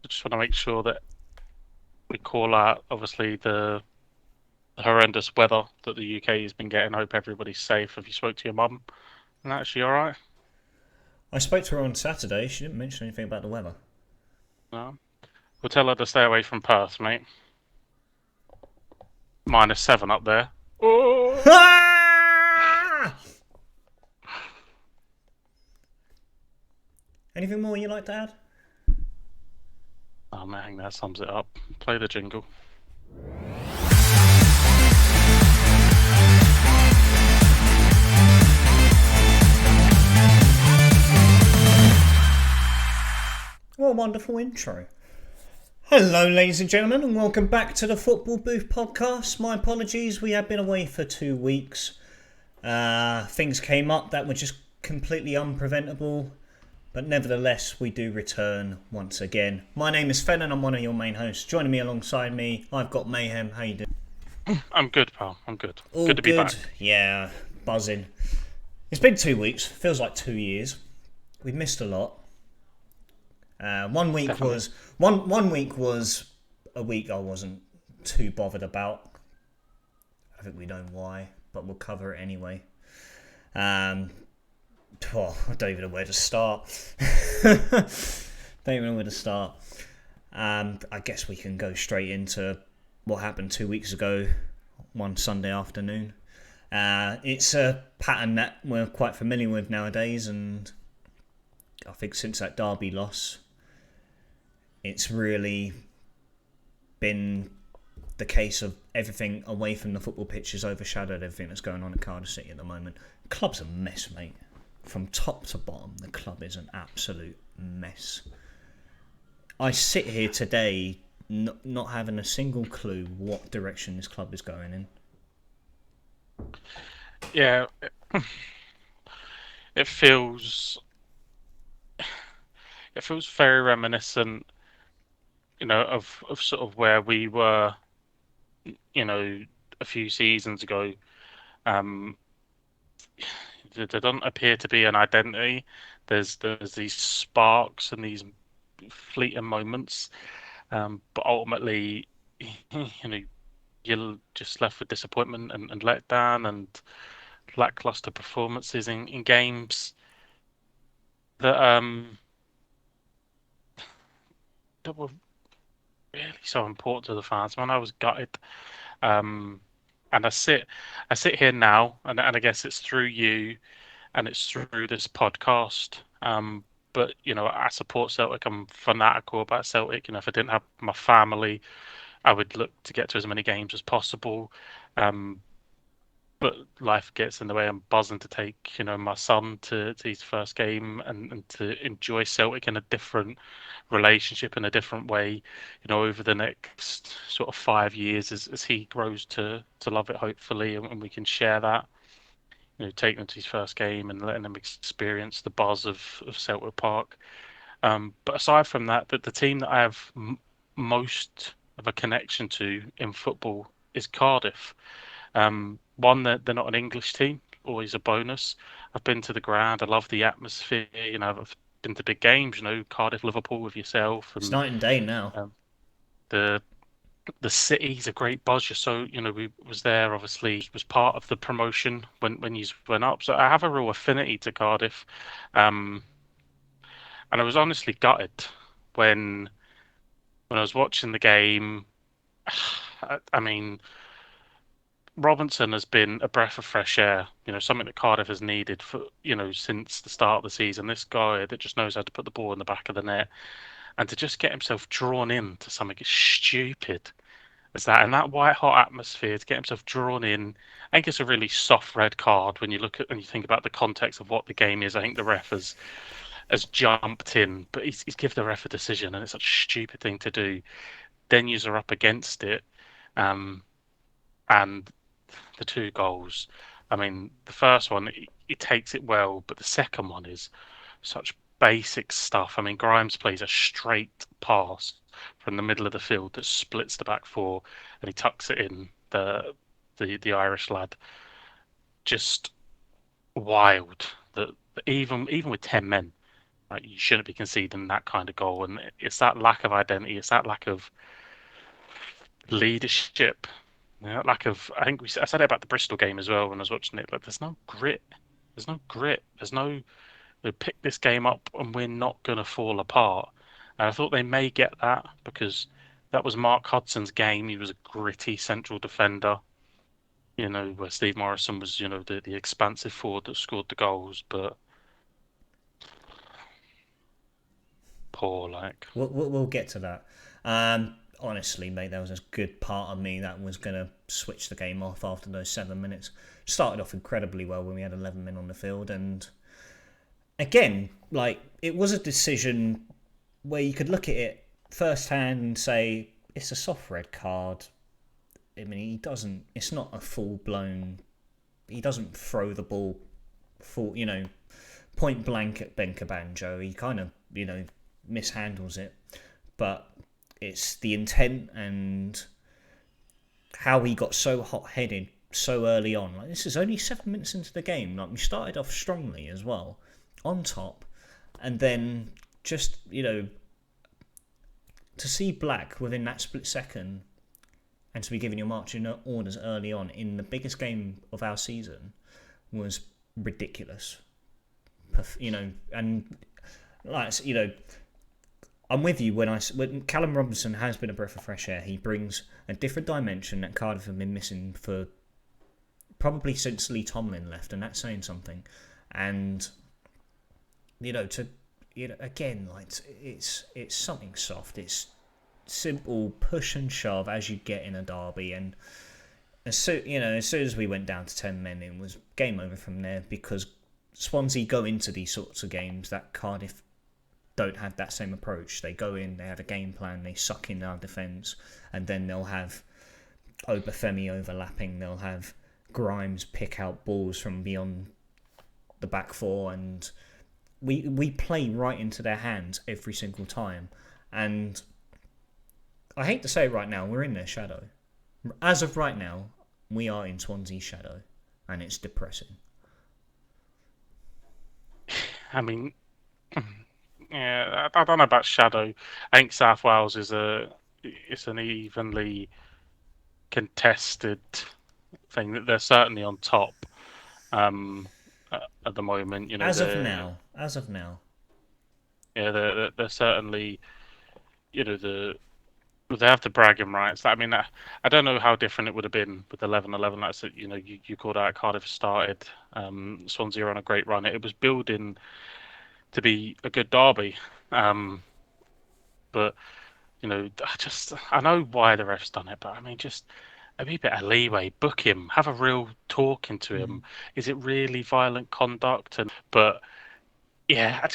just want to make sure that we call out, obviously, the horrendous weather that the UK has been getting. I hope everybody's safe. Have you spoke to your mum? And actually, all right? I spoke to her on Saturday. She didn't mention anything about the weather. No. We'll tell her to stay away from Perth, mate. -7 up there. Oh, Ah! Anything more you'd like to add? oh man, that sums it up. Play the jingle. What a wonderful intro. Hello, ladies and gentlemen, and welcome back to the Football Booth podcast. My apologies, we have been away for 2 weeks. Things came up that were just completely unpreventable, but nevertheless, we do return once again. My name is Fennan, I'm one of your main hosts. Joining me alongside me, I've got Mayhem. How you doing? I'm good, pal. I'm good. All Good to be good? back. Yeah, buzzing. It's been 2 weeks, feels like 2 years. We've missed a lot. One week Definitely. was one week was a week I wasn't too bothered about. I think we know why, but we'll cover it anyway. Um, I don't even know where to start. Don't even know where to start. I guess we can go straight into what happened 2 weeks ago, one Sunday afternoon. It's a pattern that we're quite familiar with nowadays, and I think since that Derby loss, it's really been the case of everything away from the football pitch has overshadowed everything that's going on at Cardiff City at the moment. The club's a mess, mate. From top to bottom, the club is an absolute mess. I sit here today not having a single clue what direction this club is going in. Yeah, it feels it feels very reminiscent, of sort of where we were, a few seasons ago. Um, there doesn't appear to be an identity. There's these sparks and these fleeting moments, but ultimately, know, you're just left with disappointment and letdown and lackluster performances in games that that were really so important to the fans. Man, I was gutted. Um, and I sit here now, and I guess it's through you and it's through this podcast. But I support Celtic. I'm fanatical about Celtic. If I didn't have my family, I would look to get to as many games as possible. Um, but life gets in the way. I'm buzzing to take, my son to his first game and to enjoy Celtic in a different relationship in a different way, over the next sort of 5 years as he grows to love it, hopefully, and we can share that. Taking him to his first game and letting him experience the buzz of Celtic Park. But aside from that, the team that I have most of a connection to in football is Cardiff. One, that they're not an English team, always a bonus. I've been to the ground. I love the atmosphere. I've been to big games. Cardiff, Liverpool with yourself, It's and night and day now. um, the the city's a great buzz. Just so we was there. Obviously, was part of the promotion when you went up. So I have a real affinity to Cardiff, um, and I was honestly gutted when I was watching the game. I mean, Robinson has been a breath of fresh air, something that Cardiff has needed for, since the start of the season. This guy that just knows how to put the ball in the back of the net and to just get himself drawn into something as stupid as that and that white hot atmosphere, to get himself drawn in. I think it's a really soft red card when you look at and you think about the context of what the game is. I think the ref has jumped in, but he's given the ref a decision, and it's such a stupid thing to do. Then you're up against it, um, and the two goals. I mean, the first one, he takes it well, but the second one is such basic stuff. I mean, Grimes plays a straight pass from the middle of the field that splits the back four, and he tucks it in. The Irish lad, just wild. That even with 10 men, Right, you shouldn't be conceding that kind of goal, and it's that lack of identity, it's that lack of leadership, lack of. I said it about the Bristol game as well when I was watching it. Like, there's no grit. There's no grit. There's no. They pick this game up and we're not gonna fall apart. And I thought they may get that because that was Mark Hudson's game. He was a gritty central defender. Where Steve Morrison was, the expansive forward that scored the goals, but poor, like. We'll get to that. Honestly, mate, there was a good part of me that was going to switch the game off after those 7 minutes. Started off incredibly well when we had 11 men on the field, and again, like, it was a decision where you could look at it firsthand and say it's a soft red card. I mean, he doesn't. It's not a full blown. He doesn't throw the ball full, point blank at Ben Cabanjo. He kind of, mishandles it, but it's the intent and how he got so hot-headed so early on. Like, this is only 7 minutes into the game. Like, we started off strongly as well, on top, and then just to see Black within that split second and to be giving your marching orders early on in the biggest game of our season was ridiculous. And like, I'm with you when Callum Robinson has been a breath of fresh air. He brings a different dimension that Cardiff have been missing for probably since Lee Tomlin left, and that's saying something. And again, like, it's something soft. It's simple push and shove as you get in a derby, and as soon as we went down to 10 men, it was game over from there, because Swansea go into these sorts of games that Cardiff don't have that same approach. They go in, they have a game plan, they suck in our defence, and then they'll have Obafemi overlapping, they'll have Grimes pick out balls from beyond the back four, and we play right into their hands every single time. And I hate to say it right now, we're in their shadow. As of right now, we are in Swansea's shadow, and it's depressing. I mean, yeah, I don't know about shadow. I think South Wales it's an evenly contested thing. That they're certainly on top at the moment. As of now, yeah, they're certainly, they have the bragging rights. I mean, I don't know how different it would have been with 11-11. That's it. You called out Cardiff started. Swansea are on a great run. It was building to be a good derby, but I know why the ref's done it, but I mean, just a wee bit of leeway. Book him. Have a real talking to him. Is it really violent conduct? But yeah,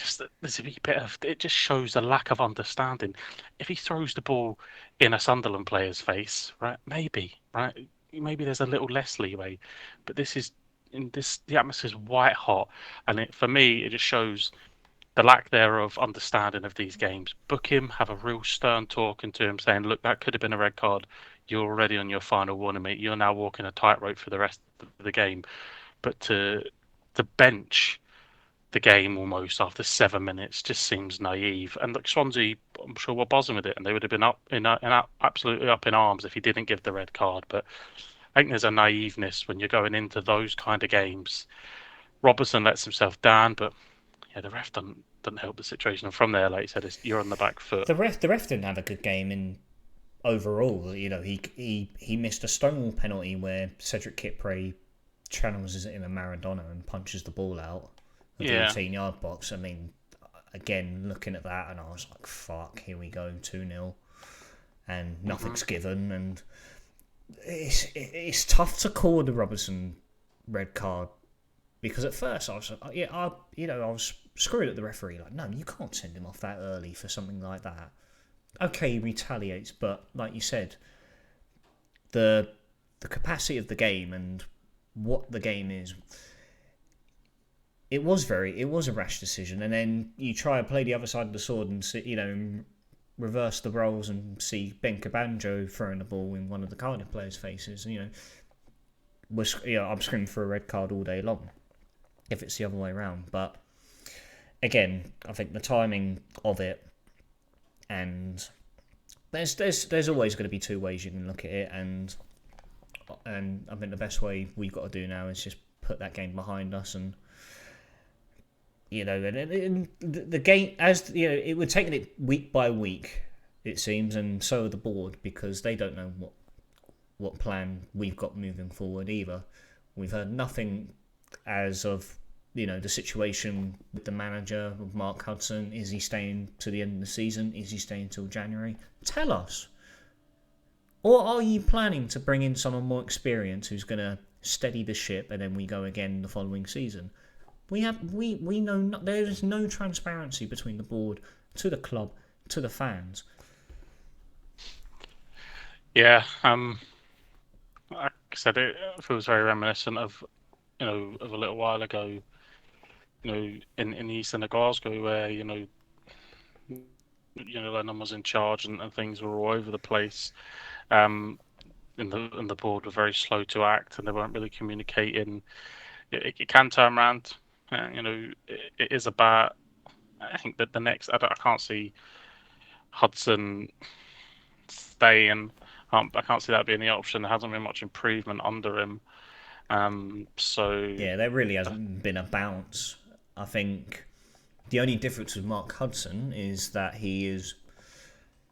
there's a wee bit of it. Just shows a lack of understanding. If he throws the ball in a Sunderland player's face, right? Maybe there's a little less leeway. But the atmosphere's white hot, and for me, it just shows the lack thereof understanding of these games. Book him, have a real stern talking to him, saying, "Look, that could have been a red card. You're already on your final warning, mate. You're now walking a tightrope for the rest of the game." But to bench the game almost after 7 minutes just seems naive. And look, Swansea, I'm sure were buzzing with it, and they would have been absolutely up in arms if he didn't give the red card. But I think there's a naiveness when you're going into those kind of games. Robertson lets himself down, but yeah, the ref doesn't help the situation. And from there, like you said, you're on the back foot. The ref didn't have a good game in overall. He missed a Stonewall penalty where Cedric Kipre channels it in a Maradona and punches the ball out of the 18-yard box. I mean, again, looking at that, and I was like, fuck, here we go, 2-0, and nothing's given. And it's tough to call the Robertson red card, because at first I was like, I was screwed at the referee. Like, no, you can't send him off that early for something like that. Okay, he retaliates, but like you said, the capacity of the game and what the game is, it was a rash decision. And then you try to play the other side of the sword and see, reverse the roles and see Ben Cabanjo throwing the ball in one of the Cardiff players' faces. I'm screaming for a red card all day long if it's the other way around. But again, I think the timing of it, and there's always going to be two ways you can look at it, and I think the best way we've got to do now is just put that game behind us, and and the game, as it would take it week by week, it seems, and so are the board, because they don't know what plan we've got moving forward either. We've heard nothing as of the situation with the manager, with Mark Hudson. Is he staying to the end of the season? Is he staying till January? Tell us. Or are you planning to bring in someone more experienced who's going to steady the ship, and then we go again the following season? We know there is no transparency between the board to the club to the fans. Yeah, like I said, it feels very reminiscent of of a little while ago, in the east end of Glasgow, where Lennon was in charge, and things were all over the place. And the board were very slow to act, and they weren't really communicating. It can turn around. It is about. I think that the next. I can't see Hudson staying. I can't see that being the option. There hasn't been much improvement under him. So Yeah, there really hasn't been a bounce. I think the only difference with Mark Hudson is that he is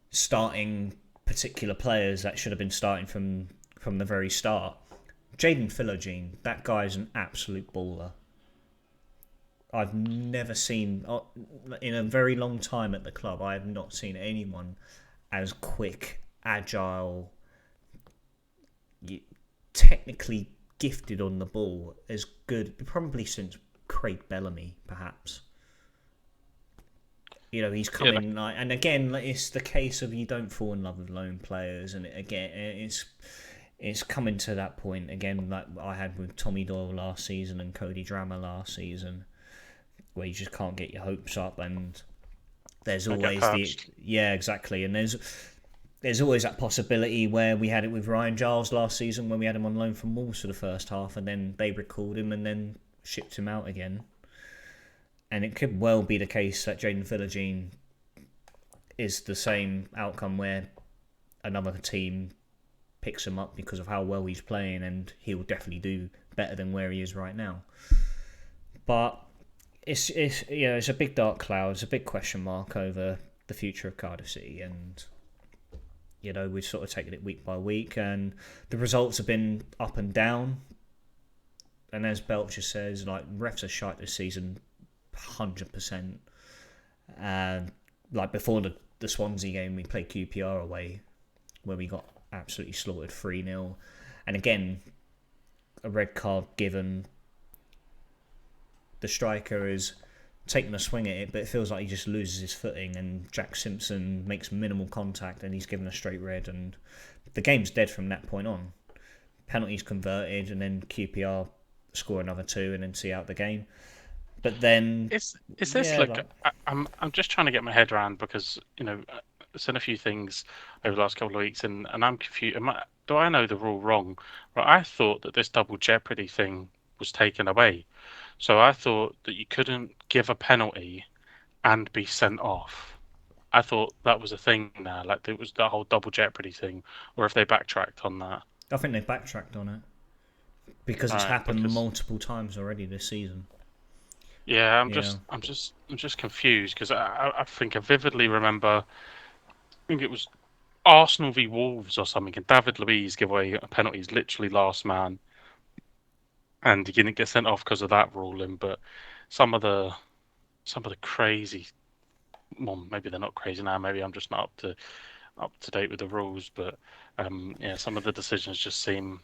starting particular players that should have been starting from the very start. Jaden Philogene, that guy's an absolute baller. I've never seen, in a very long time at the club, I have not seen anyone as quick, agile, technically gifted on the ball, as good, probably since Craig Bellamy, perhaps. He's coming, and again, it's the case of you don't fall in love with lone players, and again, it's coming to that point again, like I had with Tommy Doyle last season and Cody Drammer last season, where you just can't get your hopes up, and there's always exactly, and there's always that possibility where we had it with Ryan Giles last season when we had him on loan from Wolves for the first half, and then they recalled him and then shipped him out again. And it could well be the case that Jaden Philogene is the same outcome, where another team picks him up because of how well he's playing, and he'll definitely do better than where he is right now. But it's a big dark cloud, it's a big question mark over the future of Cardiff City, and we've sort of taken it week by week, and the results have been up and down. And as Belcher says, like, refs are shite this season, 100%. Like before the Swansea game, we played QPR away, where we got absolutely slaughtered 3-0. And again, a red card given. The striker is taking a swing at it, but it feels like he just loses his footing, and Jack Simpson makes minimal contact and he's given a straight red, and the game's dead from that point on. Penalties converted, and then QPR score another 2 and then see out the game. But then is this I'm just trying to get my head around, because I've seen a few things over the last couple of weeks, and I'm confused. Do I know the rule wrong? Right, I thought that this double jeopardy thing was taken away. So I thought that you couldn't give a penalty and be sent off. I thought that was a thing now, like it was the whole double jeopardy thing, or if they backtracked on that. I think they backtracked on it because it's happened multiple times already this season. Yeah, I'm just confused, because I think I vividly remember, I think it was Arsenal v Wolves or something, and David Luiz gave away a penalty. He's literally last man, and he didn't get sent off because of that ruling. But some of the crazy, well, maybe they're not crazy now. Maybe I'm just not up to date with the rules. But some of the decisions just seem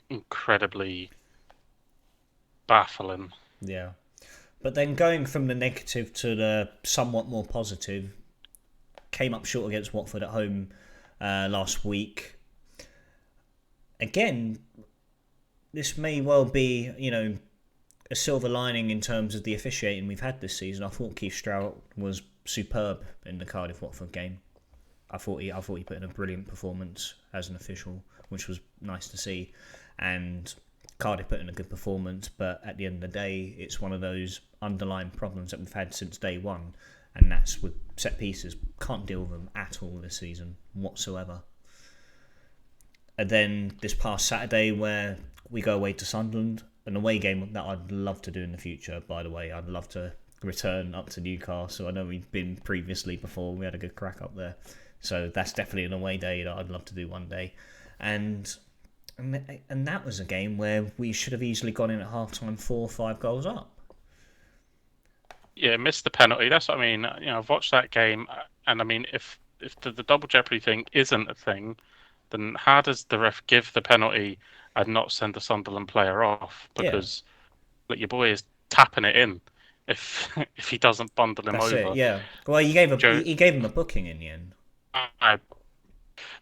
incredibly baffling. Yeah, but then going from the negative to the somewhat more positive, came up short against Watford at home last week. Again, this may well be, a silver lining in terms of the officiating we've had this season. I thought Keith Stroud was superb in the Cardiff Watford game. I thought he put in a brilliant performance as an official, which was nice to see. And Cardiff put in a good performance, but at the end of the day, it's one of those underlying problems that we've had since day one, and that's with set pieces. Can't deal with them at all this season whatsoever. And then this past Saturday, where we go away to Sunderland, an away game that I'd love to do in the future. By the way, I'd love to return up to Newcastle. I know we've been previously before. We had a good crack up there, so that's definitely an away day that I'd love to do one day. And that was a game where we should have easily gone in at half time 4 or 5 goals up. Yeah, missed the penalty. That's what I mean. I've watched that game, and I mean, if the double jeopardy thing isn't a thing, then how does the ref give the penalty and not send the Sunderland player off? Yeah, Because like, your boy is tapping it in if if he doesn't bundle him that's it. over. Yeah. Well, he gave him a Joe, booking in the end.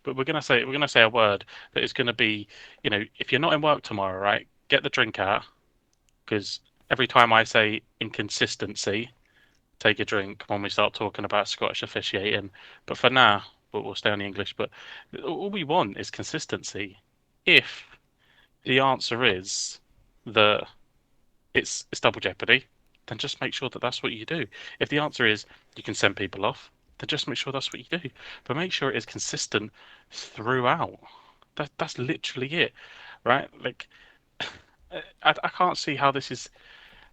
but we're gonna say a word that is gonna be, if you're not in work tomorrow, right, get the drink out because every time I say inconsistency, take a drink when we start talking about Scottish officiating. But for now, we'll stay on the English. But all we want is consistency. If the answer is that it's double jeopardy, then just make sure that that's what you do. If the answer is you can send people off, then just make sure that's what you do. But make sure it is consistent throughout. That's literally it, right? Like I can't see how this is.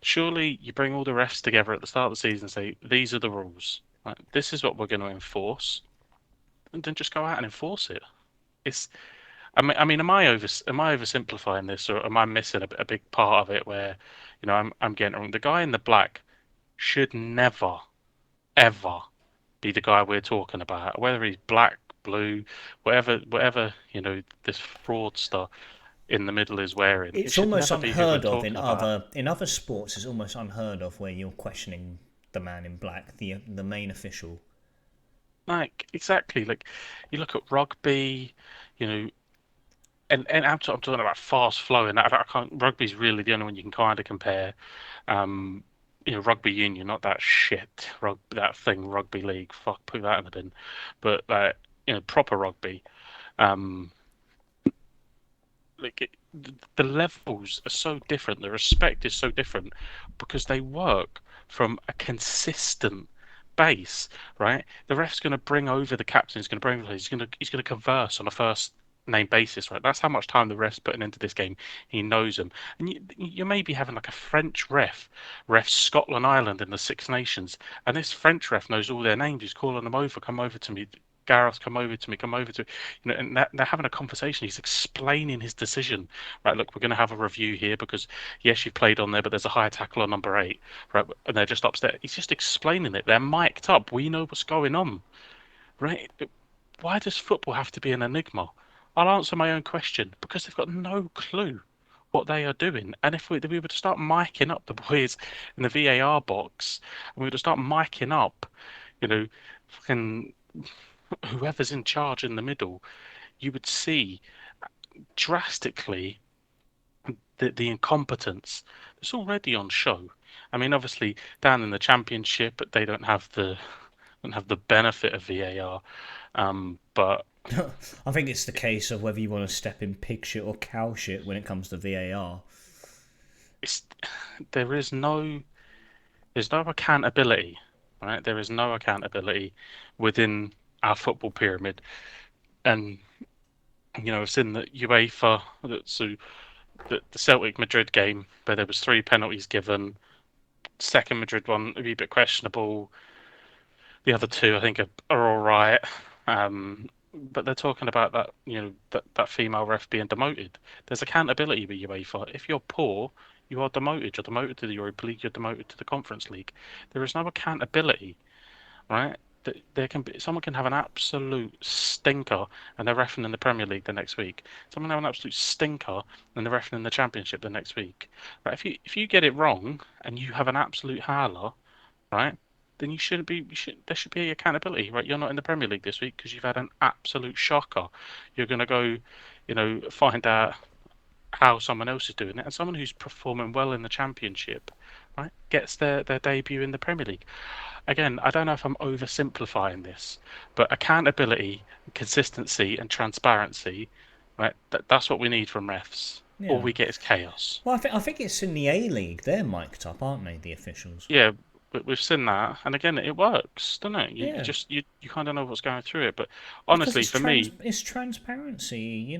Surely you bring all the refs together at the start of the season and say these are the rules. Right? This is what we're going to enforce, and then just go out and enforce it. It's. I mean, am I oversimplifying this, or am I missing a big part of it where, I'm getting it wrong? The guy in the black should never, ever be the guy we're talking about. Whether he's black, blue, whatever this fraudster in the middle is wearing, it It's should almost never be who we're unheard of in talking about. other sports. It's almost unheard of where you're questioning the man in black, the main official. Like exactly, like you look at rugby, you know, and I'm talking about fast flowing. I can't. Rugby's really the only one you can kind of compare. Um, rugby union, not that shit. That thing, rugby league. Fuck, put that in the bin. But proper rugby. Um, like the levels are so different. The respect is so different because they work from a consistent base, right? The ref's going to bring over the captain. He's going to bring over. He's going to converse on a first name basis, right? That's how much time the ref's putting into this game. He knows them, and you may be having like a French ref Scotland, Ireland in the Six Nations, and this French ref knows all their names. He's calling them over. Come over to me. Gareth, come over to me, come over to, and they're having a conversation. He's explaining his decision. Right, look, we're going to have a review here because yes, you've played on there, but there's a higher tackle on number 8, right? And they're just upstairs. He's just explaining it. They're mic'd up. We know what's going on, right? Why does football have to be an enigma? I'll answer my own question because they've got no clue what they are doing. And if we were to start micing up the boys in the VAR box, and we were to start micing up, fucking whoever's in charge in the middle, you would see drastically the incompetence that's already on show. I mean, obviously down in the Championship, they don't have the benefit of VAR, but I think it's the case of whether you want to step in pig shit or cow shit when it comes to VAR. it's there is no there's no accountability, right? There is no accountability within our football pyramid, and it's in the UEFA. So the Celtic Madrid game where there was 3 penalties given. Second Madrid one a wee bit questionable. The other two I think are all right. But they're talking about that that female ref being demoted. There's accountability with UEFA. If you're poor, you are demoted. You're demoted to the Europa League. You're demoted to the Conference League. There is no accountability, right? There can be someone can have an absolute stinker and they're reffing in the Premier League the next week. Someone have an absolute stinker and they're reffing in the Championship the next week. Right? If you get it wrong and you have an absolute howler, right? Then you shouldn't be. There should be accountability, right? You're not in the Premier League this week because you've had an absolute shocker. You're going to go, find out how someone else is doing it, and someone who's performing well in the Championship, right, gets their debut in the Premier League. Again, I don't know if I'm oversimplifying this, but accountability, consistency, and transparency, right? That's what we need from refs. All Yeah. we get is chaos. Well, I think it's in the A League. They're mic'd up, aren't they? The officials. Yeah, we've seen that, and again, it works, doesn't it? You Yeah, just you kind of know what's going through it. But because honestly, for me, it's transparency.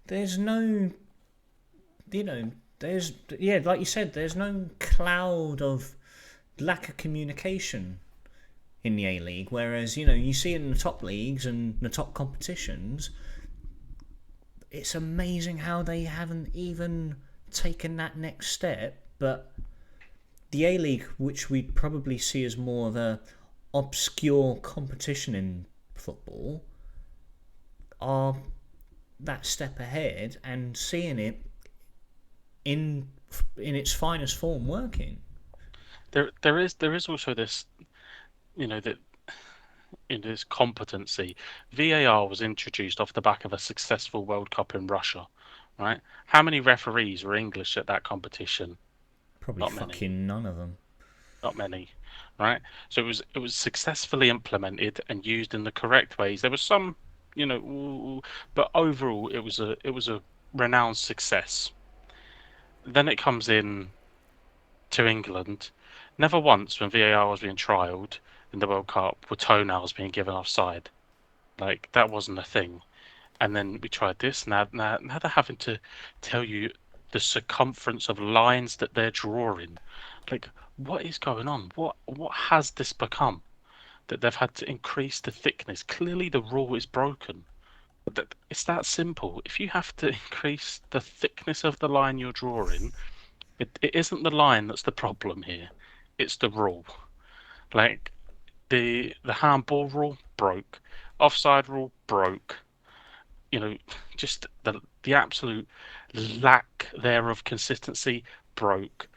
There's no there's yeah, like you said, there's no cloud of lack of communication in the A League. Whereas you see it in the top leagues and the top competitions. It's amazing how they haven't even taken that next step. But the A League, which we probably see as more of a obscure competition in football, are that step ahead and seeing it in in its finest form working. there is also this, that in this competency. VAR was introduced off the back of a successful World Cup in Russia, right? How many referees were English at that competition? Probably Not many. fucking none of them. Not many, right? So it was successfully implemented and used in the correct ways. There was some, but overall it was a renowned success. Then it comes in to England. Never once when VAR was being trialled in the World Cup were toenails being given offside. Like that wasn't a thing. And then we tried this. Now they're having to tell you the circumference of lines that they're drawing. Like, what is going on? What has this become? That they've had to increase the thickness. Clearly, the rule is broken. It's that simple. If you have to increase the thickness of the line you're drawing, it isn't the line that's the problem here. It's the rule. Like the handball rule broke, offside rule broke. You know, just the absolute lack there of consistency broke.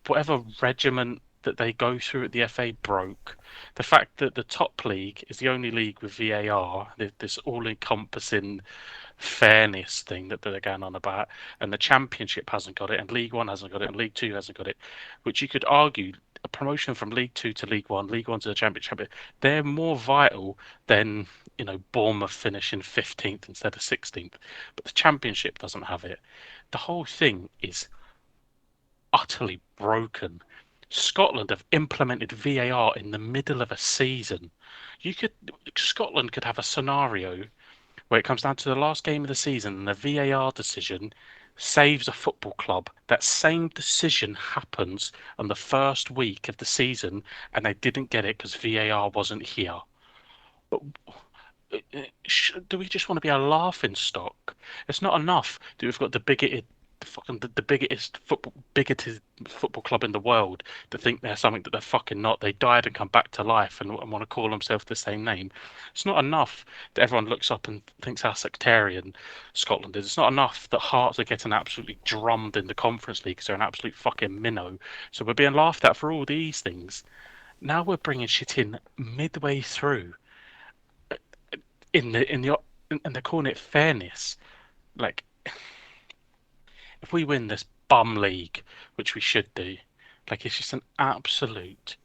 Whatever regiment that they go through at the FA broke. The fact that the top league is the only league with VAR, this all-encompassing fairness thing that they're going on about, and the Championship hasn't got it, and League One hasn't got it, and League Two hasn't got it, which you could argue a promotion from League Two to League One to the Championship, they're more vital than Bournemouth finishing 15th instead of 16th. But the Championship doesn't have it. The whole thing is utterly broken. Scotland have implemented VAR in the middle of a season. You could Scotland could have a scenario where it comes down to the last game of the season and the VAR decision saves a football club. That same decision happens on the first week of the season and they didn't get it because VAR wasn't here. But do we just want to be a laughing stock? It's not enough that we've got the bigoted football club in the world to think they're something that they're fucking not. They died and come back to life and want to call themselves the same name. It's not enough that everyone looks up and thinks how sectarian Scotland is. It's not enough that Hearts are getting absolutely drummed in the Conference League because they're an absolute fucking minnow. So we're being laughed at for all these things. Now we're bringing shit in midway through in the in the and they're calling it fairness. Like if we win this bum league, which we should do, like it's just an absolute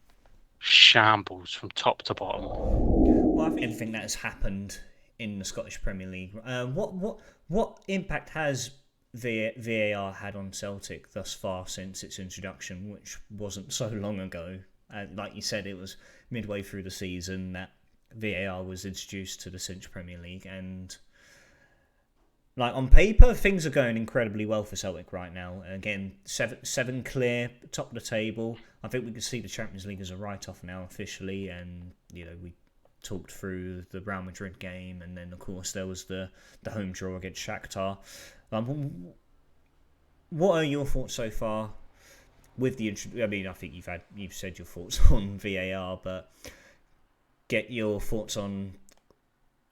shambles from top to bottom. Well, I think anything that has happened in the Scottish Premier League. What impact has VAR had on Celtic thus far since its introduction, which wasn't so long ago? Like you said, it was midway through the season that VAR was introduced to the Cinch Premier League, and like on paper, things are going incredibly well for Celtic right now. Again, seven clear, top of the table. I think we can see the Champions League as a write-off now officially, and we talked through the Real Madrid game, and then of course there was the home draw against Shakhtar. What are your thoughts so far with the? I mean, I think you've said your thoughts on VAR, but get your thoughts on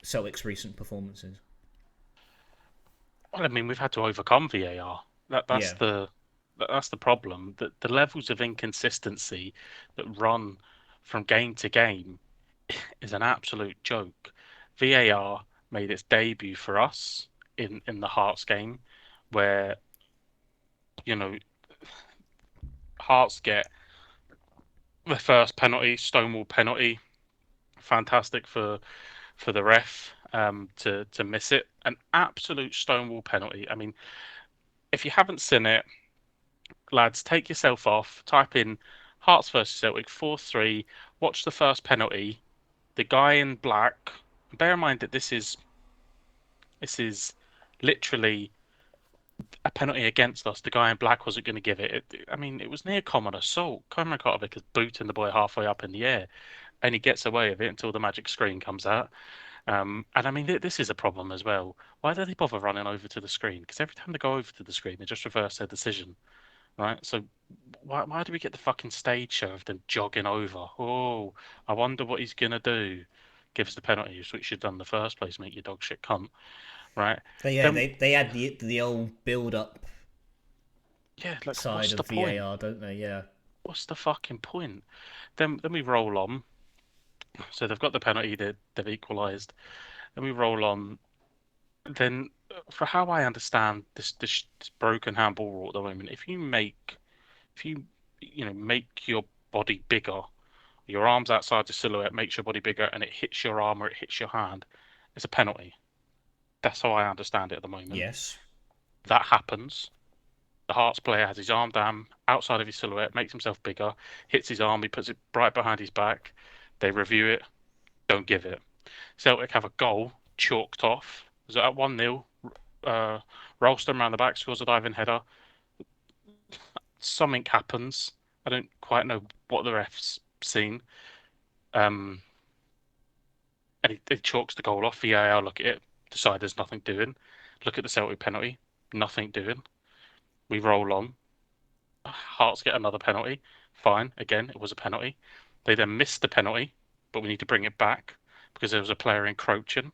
Celtic's recent performances. Well, I mean, we've had to overcome VAR. That's Yeah, the problem. That the levels of inconsistency that run from game to game is an absolute joke. VAR made its debut for us in the Hearts game, where you know Hearts get the first penalty, Stonewall penalty. Fantastic for the ref to miss it. An absolute Stonewall penalty. I mean, if you haven't seen it, lads, take yourself off. Type in Hearts versus Celtic 4-3. Watch the first penalty. The guy in black. Bear in mind that this is literally a penalty against us. The guy in black wasn't going to give it. I mean, it was near common assault. Cameron Cardiff is booting the boy halfway up in the air, and he gets away with it until the magic screen comes out. And I mean, this is a problem as well. Why do they bother running over to the screen? Because every time they go over to the screen, they just reverse their decision, right? So why do we get the fucking stage show of them jogging over? Oh, I wonder what he's gonna do. Gives the penalty, which you should have done in the first place, make your dog shit cunt, right? But yeah, Then they add the old build up yeah, like side what's the of point? VAR, don't they? Yeah. What's the fucking point? Then we roll on. So they've got the penalty, they've equalised. Then we roll on. Then, for how I understand this broken handball rule at the moment, if you make your body bigger, your arms outside the silhouette makes your body bigger, and it hits your arm or it hits your hand, it's a penalty. That's how I understand it at the moment. Yes. That happens. The Hearts player has his arm down outside of his silhouette, makes himself bigger, hits his arm, he puts it right behind his back. They review it, don't give it. Celtic have a goal chalked off. Was it at 1-0? Ralston around the back scores a diving header. Something happens. I don't quite know what the ref's seen. Um, and he chalks the goal off. VAR look at it, decide there's nothing doing. Look at the Celtic penalty, nothing doing. We roll on. Hearts get another penalty. Fine, again, it was a penalty. They then miss the penalty, but we need to bring it back because there was a player encroaching.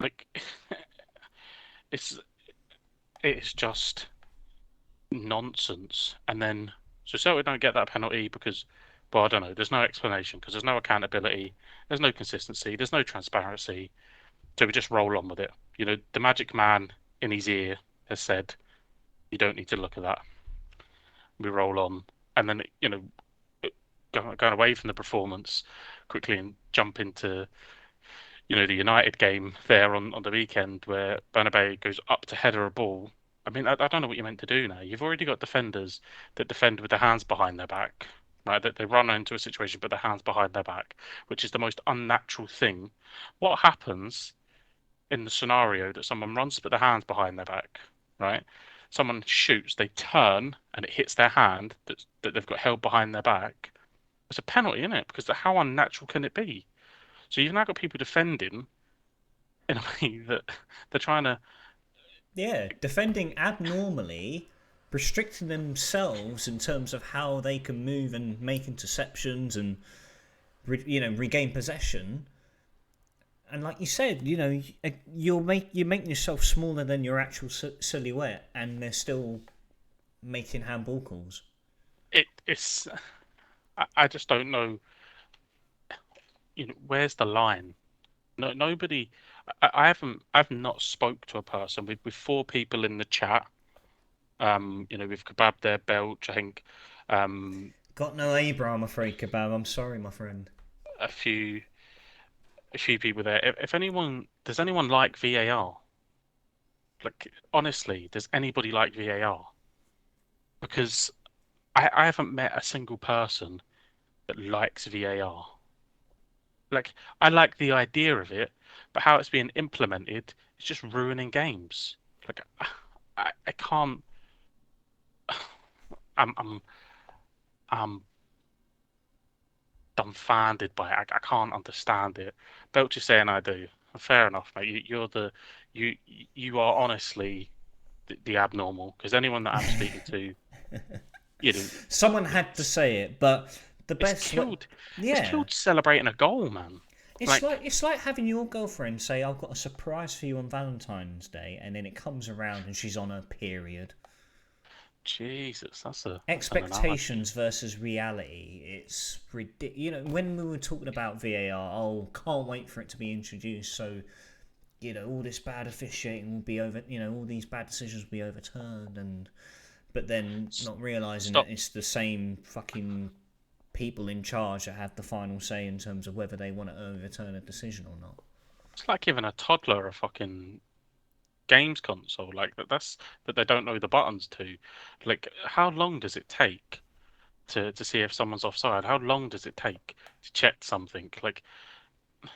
Like, it's it's just nonsense. And then so Celtic don't get that penalty because, well, I don't know. There's no explanation because there's no accountability, there's no consistency, there's no transparency. So we just roll on with it. The magic man in his ear has said, "You don't need to look at that." We roll on, and then going away from the performance quickly and jump into the United game there on the weekend where Bernabeu goes up to header a ball. I mean, I don't know what you're meant to do now. You've already got defenders that defend with their hands behind their back, right? That they run into a situation, but their hands behind their back, which is the most unnatural thing. What happens in the scenario that someone runs to put their hands behind their back, right? Someone shoots, they turn, and it hits their hand that they've got held behind their back. It's a penalty, isn't it? Because how unnatural can it be? So you've now got people defending in a way that they're trying to. Yeah, defending abnormally, restricting themselves in terms of how they can move and make interceptions and regain possession. And like you said, you're making yourself smaller than your actual silhouette, and they're still making handball calls. It's. I just don't know. Where's the line? No, nobody. I haven't. I've not spoke to a person with four people in the chat. With Kebab there, Belch, I think, Got no Abra, I'm afraid, Kebab. I'm sorry, my friend. a few a few people there. If anyone, does anyone like VAR? Like, honestly, does anybody like VAR? Because I haven't met a single person that likes VAR. Like, I like the idea of it, but how it's being implemented is just ruining games. Like, I can't. I'm I'm dumbfounded by it. I can't understand it. Belch is saying I do. Fair enough, mate. You you are honestly the abnormal because anyone that I'm speaking to, you know, Someone had to say it, but the it's best way. killed. It's Yeah. killed celebrating a goal, man. Like It's like having your girlfriend say, "I've got a surprise for you on Valentine's Day," and then it comes around and she's on her period. Jesus, that's an analogy. Expectations versus reality. It's ridiculous. When we were talking about VAR, oh, can't wait for it to be introduced. So all this bad officiating will be over. All these bad decisions will be overturned, and but then not realizing that Stop. it's the same fucking people in charge that have the final say in terms of whether they want to overturn a decision or not. It's like giving a toddler a fucking games console, like that they don't know the buttons to. Like, how long does it take to see if someone's offside? How long does it take to check something? Like,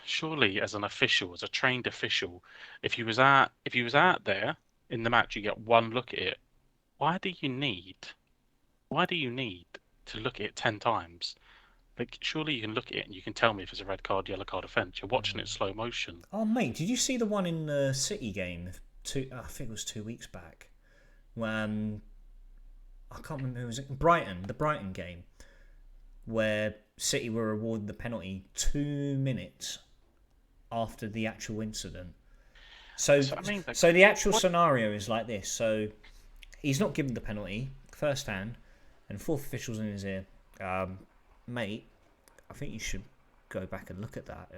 surely as an official, as a trained official, if you was out there in the match, you get one look at it. Why do you need why do you need to look at it 10 times? Like, surely you can look at it and you can tell me if it's a red card, yellow card, offence. You're watching it slow motion. Oh, mate, did you see the one in the City game? I think it was 2 weeks back. When I can't remember who was it. Brighton, the Brighton game, where City were awarded the penalty 2 minutes after the actual incident. So, So I mean, like, so the actual what? scenario is like this. So he's not given the penalty first hand, and fourth official's in his ear. Mate, I think you should go back and look at that.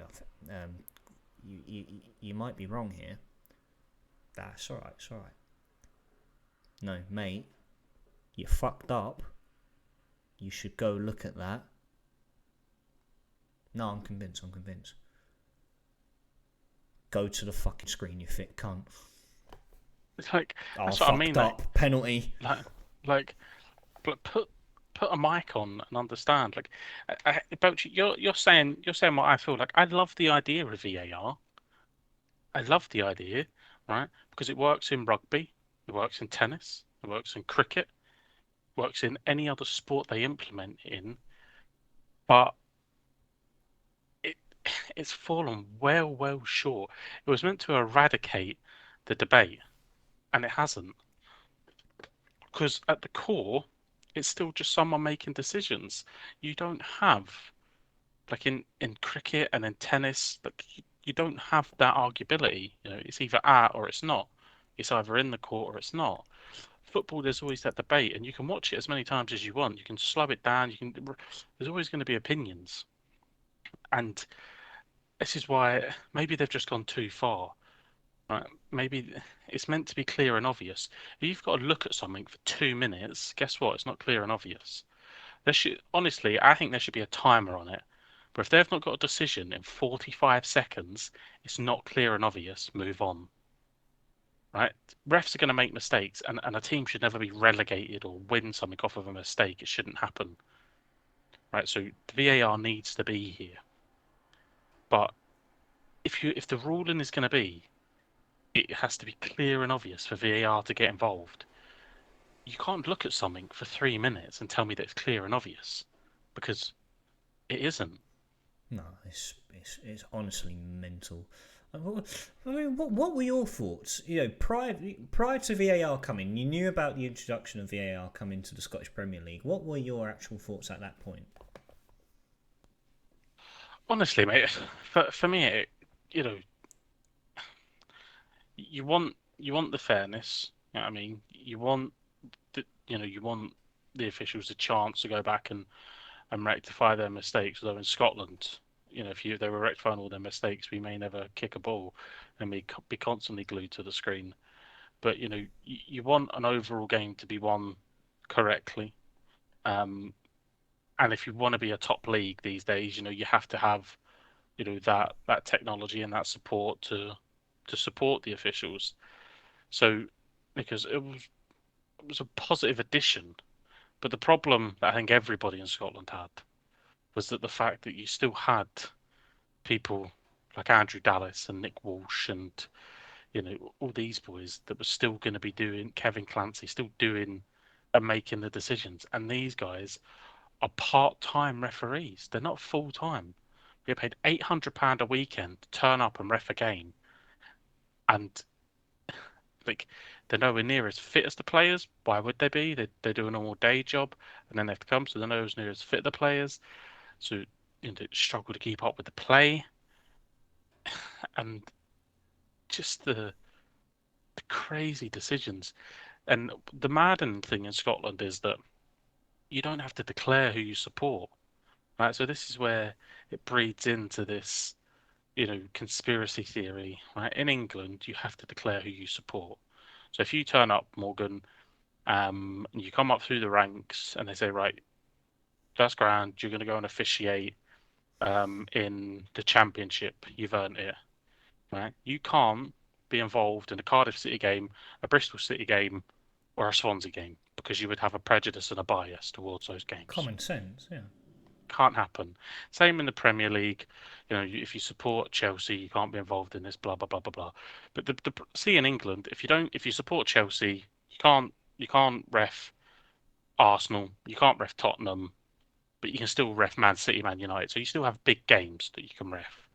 You might be wrong here. That's all right. It's all right. No, mate, you fucked up. You should go look at that. No, I'm convinced. I'm convinced. Go to the fucking screen, you fit cunt. It's like, Oh, that's what I mean. fucked up. Penalty. Like, like, put a mic on and understand. Like, Bochi, you're saying what I feel. Like, I love the idea of VAR. I love the idea, right? Because it works in rugby, it works in tennis, it works in cricket, it works in any other sport they implement in. But it it's fallen well short. It was meant to eradicate the debate, and it hasn't. Because at the core, it's still just someone making decisions. You don't have, like in cricket and in tennis, like you don't have that arguability. You know, it's either at or it's not. It's either in the court or it's not. Football, there's always that debate, and you can watch it as many times as you want. You can slow it down. You can. There's always going to be opinions, and this is why maybe they've just gone too far. Right? Maybe it's meant to be clear and obvious. If you've got to look at something for 2 minutes, guess what? It's not clear and obvious. There should honestly, I think there should be a timer on it. But if they've not got a decision in 45 seconds, it's not clear and obvious. Move on. Right? Refs are going to make mistakes, and a team should never be relegated or win something off of a mistake. It shouldn't happen. Right? So VAR needs to be here. But if the ruling is going to be, it has to be clear and obvious for VAR to get involved. You can't look at something for 3 minutes and tell me that it's clear and obvious, because it isn't. No, it's honestly mental. I mean, what were your thoughts? You know, prior to VAR coming, you knew about the introduction of VAR coming to the Scottish Premier League. What were your actual thoughts at that point? Honestly, mate, for me, you know, you want the fairness. You know what I mean, you want the officials a chance to go back and rectify their mistakes. Although in Scotland, if they were rectifying all their mistakes, we may never kick a ball and be constantly glued to the screen. But you want an overall game to be won correctly. Um, and if you want to be a top league these days, you have to have that technology and that support to support the officials. So because it was a positive addition, but the problem that I think everybody in Scotland had was that the fact that you still had people like Andrew Dallas and Nick Walsh and all these boys that were still going to be doing, Kevin Clancy still doing and making the decisions, and these guys are part-time referees. They're not full-time. They get paid £800 a weekend to turn up and ref a game, and like they're nowhere near as fit as the players. Why would they be? They do a normal day job, and then they have to come, so they're nowhere near as fit the players. So they struggle to keep up with the play, and just the crazy decisions. And the maddening thing in Scotland is that you don't have to declare who you support, right? So this is where it breeds into this, conspiracy theory, right? In England, you have to declare who you support. So if you turn up, Morgan, and you come up through the ranks, and they say, right, that's grand, you're going to go and officiate in the Championship. You've earned it, right? You can't. be involved in a Cardiff City game, a Bristol City game, or a Swansea game because you would have a prejudice and a bias towards those games. Common sense, yeah. Can't happen. Same in the Premier League. If you support Chelsea, you can't be involved in this. Blah blah blah blah blah. But see in England, if you support Chelsea, you can't ref Arsenal, you can't ref Tottenham, but you can still ref Man City, Man United. So you still have big games that you can ref,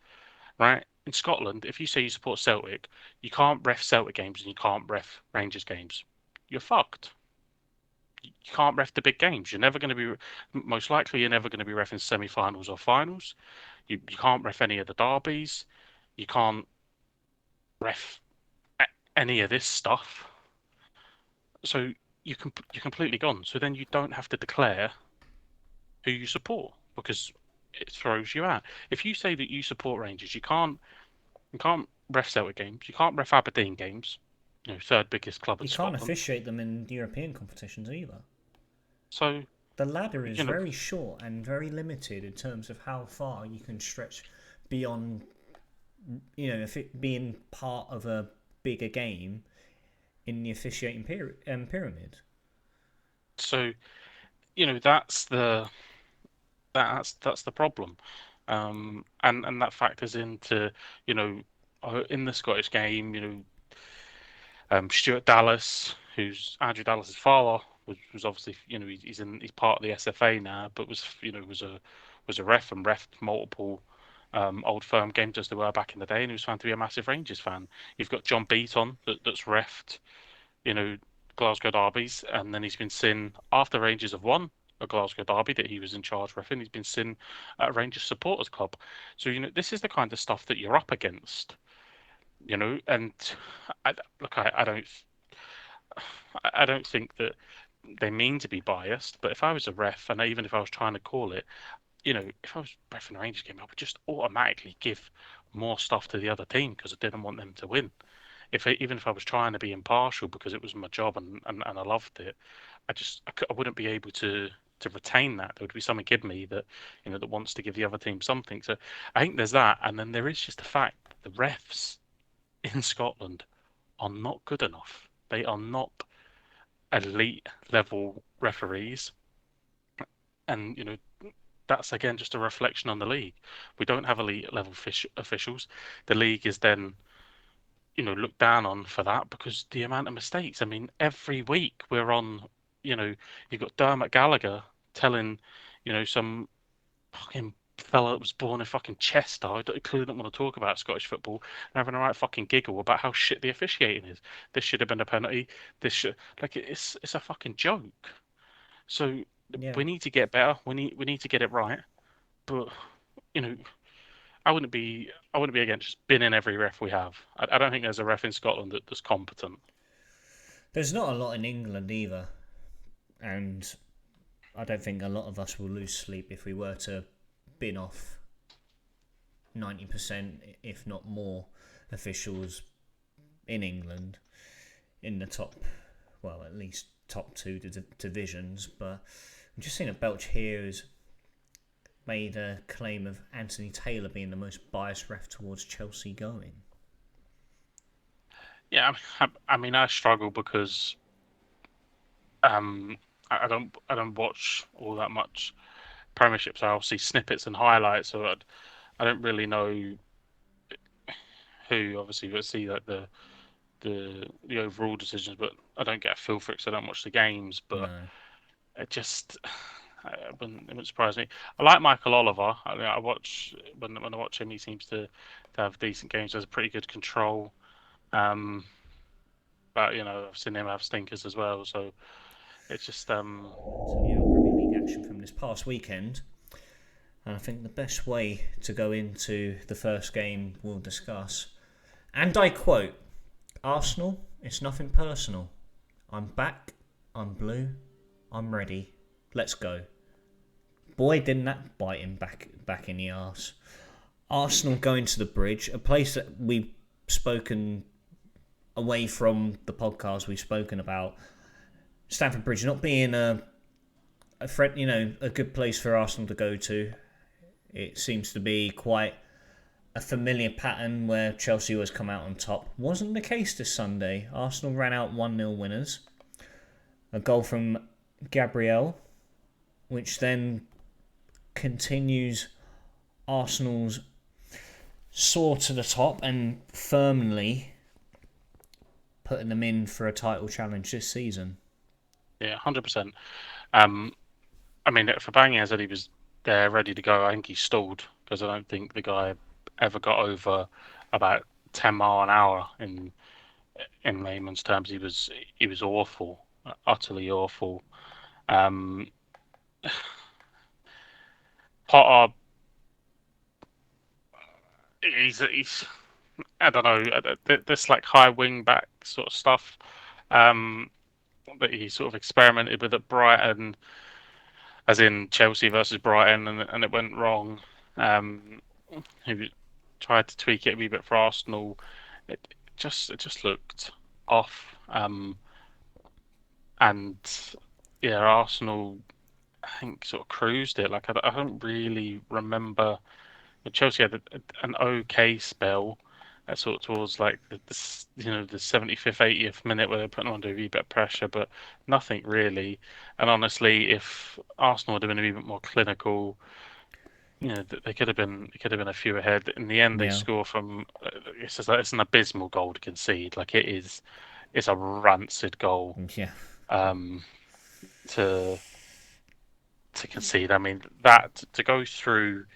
right? In Scotland, if you say you support Celtic, you can't ref Celtic games and you can't ref Rangers games. You're fucked. You can't ref the big games. You're never going to be, most likely, you're never going to be refing semi-finals or finals. You can't ref any of the derbies. You can't ref any of this stuff. So you're completely gone. So then you don't have to declare who you support because it throws you out. If you say that you support Rangers, you can't ref Celtic games. You can't ref Aberdeen games. Third biggest club in You can't Scotland. officiate them in European competitions either. So The ladder is you know, very short and very limited in terms of how far you can stretch beyond, if it being part of a bigger game in the officiating pyramid. so that's the problem, and that factors into you know in the Scottish game. Stuart Dallas, who's Andrew Dallas's father, was obviously he's part of the SFA now, but was a ref and ref multiple Old Firm games as they were back in the day, and he was found to be a massive Rangers fan. You've got John Beaton that's refed you know Glasgow derbies, and then he's been seen after Rangers have won a Glasgow derby that he was in charge refing. He's been seen at a Rangers supporters club. So this is the kind of stuff that you're up against. And look, I don't think that they mean to be biased, but if I was a ref, and even if I was trying to call it, if I was refing a Rangers game, I would just automatically give more stuff to the other team because I didn't want them to win. Even if I was trying to be impartial because it was my job and I loved it, I wouldn't be able to retain that. There would be something in me that wants to give the other team something. So I think there's that, and then there is just the fact that the refs in Scotland are not good enough. They are not elite level referees, and that's again just a reflection on the league. We don't have elite level officials. The league is then looked down on for that because the amount of mistakes. I mean, every week we're on. You've got Dermot Gallagher telling some fucking fella that was born in fucking Chester. I clearly don't want to talk about Scottish football and having a right fucking giggle about how shit the officiating is. This should have been a penalty. This should it's a fucking joke. So Yeah. we need to get better. We need to get it right. But you know, I wouldn't be against just binning every ref we have. I don't think there's a ref in Scotland that's competent. There's not a lot in England either, and I don't think a lot of us will lose sleep if we were to bin off 90%, if not more, officials in England in the top, well, at least top two divisions. But I'm just seeing a Belch here who's made a claim of Anthony Taylor being the most biased ref towards Chelsea going. Yeah, I mean, I struggle because I don't watch all that much Premiership, so I'll see snippets and highlights. So I don't really know who. Obviously, you see like the overall decisions, but I don't get a feel for it because I don't watch the games. But No. it just it wouldn't surprise me. I like Michael Oliver. I watch when I watch him, he seems to have decent games. Has pretty good control. Um, but I've seen him have stinkers as well. So it's just Premier League action from this past weekend. And I think the best way to go into the first game we'll discuss, and I quote, Arsenal, it's nothing personal. I'm back, I'm blue, I'm ready. Let's go. Boy, didn't that bite him back in the arse. Arsenal going to the Bridge, a place that we've spoken away from the podcast we've spoken about. Stamford Bridge not being a a good place for Arsenal to go to. It seems to be quite a familiar pattern where Chelsea always come out on top. Wasn't the case this Sunday. Arsenal ran out 1-0 winners. A goal from Gabriel, which then continues Arsenal's soar to the top and firmly putting them in for a title challenge this season. Yeah, 100%. Um, I mean, for Bangor said he was there ready to go. I think he stalled because I don't think the guy ever got over about 10 mile an hour in layman's terms. He was awful, utterly awful. Um, Potter, he's I don't know, this like high wing back sort of stuff um, that he sort of experimented with at Brighton, as in Chelsea versus Brighton, and it went wrong. Um, he tried to tweak it a wee bit for Arsenal. It just looked off. And yeah, Arsenal I think sort of cruised it. Like I don't really remember. Chelsea had an okay spell, sort of towards like the 75th, 80th minute where they're putting them under a wee bit of pressure, but nothing really. And honestly, if Arsenal had been a wee bit more clinical, they could have been a few ahead. In the end, they Yeah, score from it's an abysmal goal to concede. Like it's a rancid goal yeah, um, to concede. I mean that to go through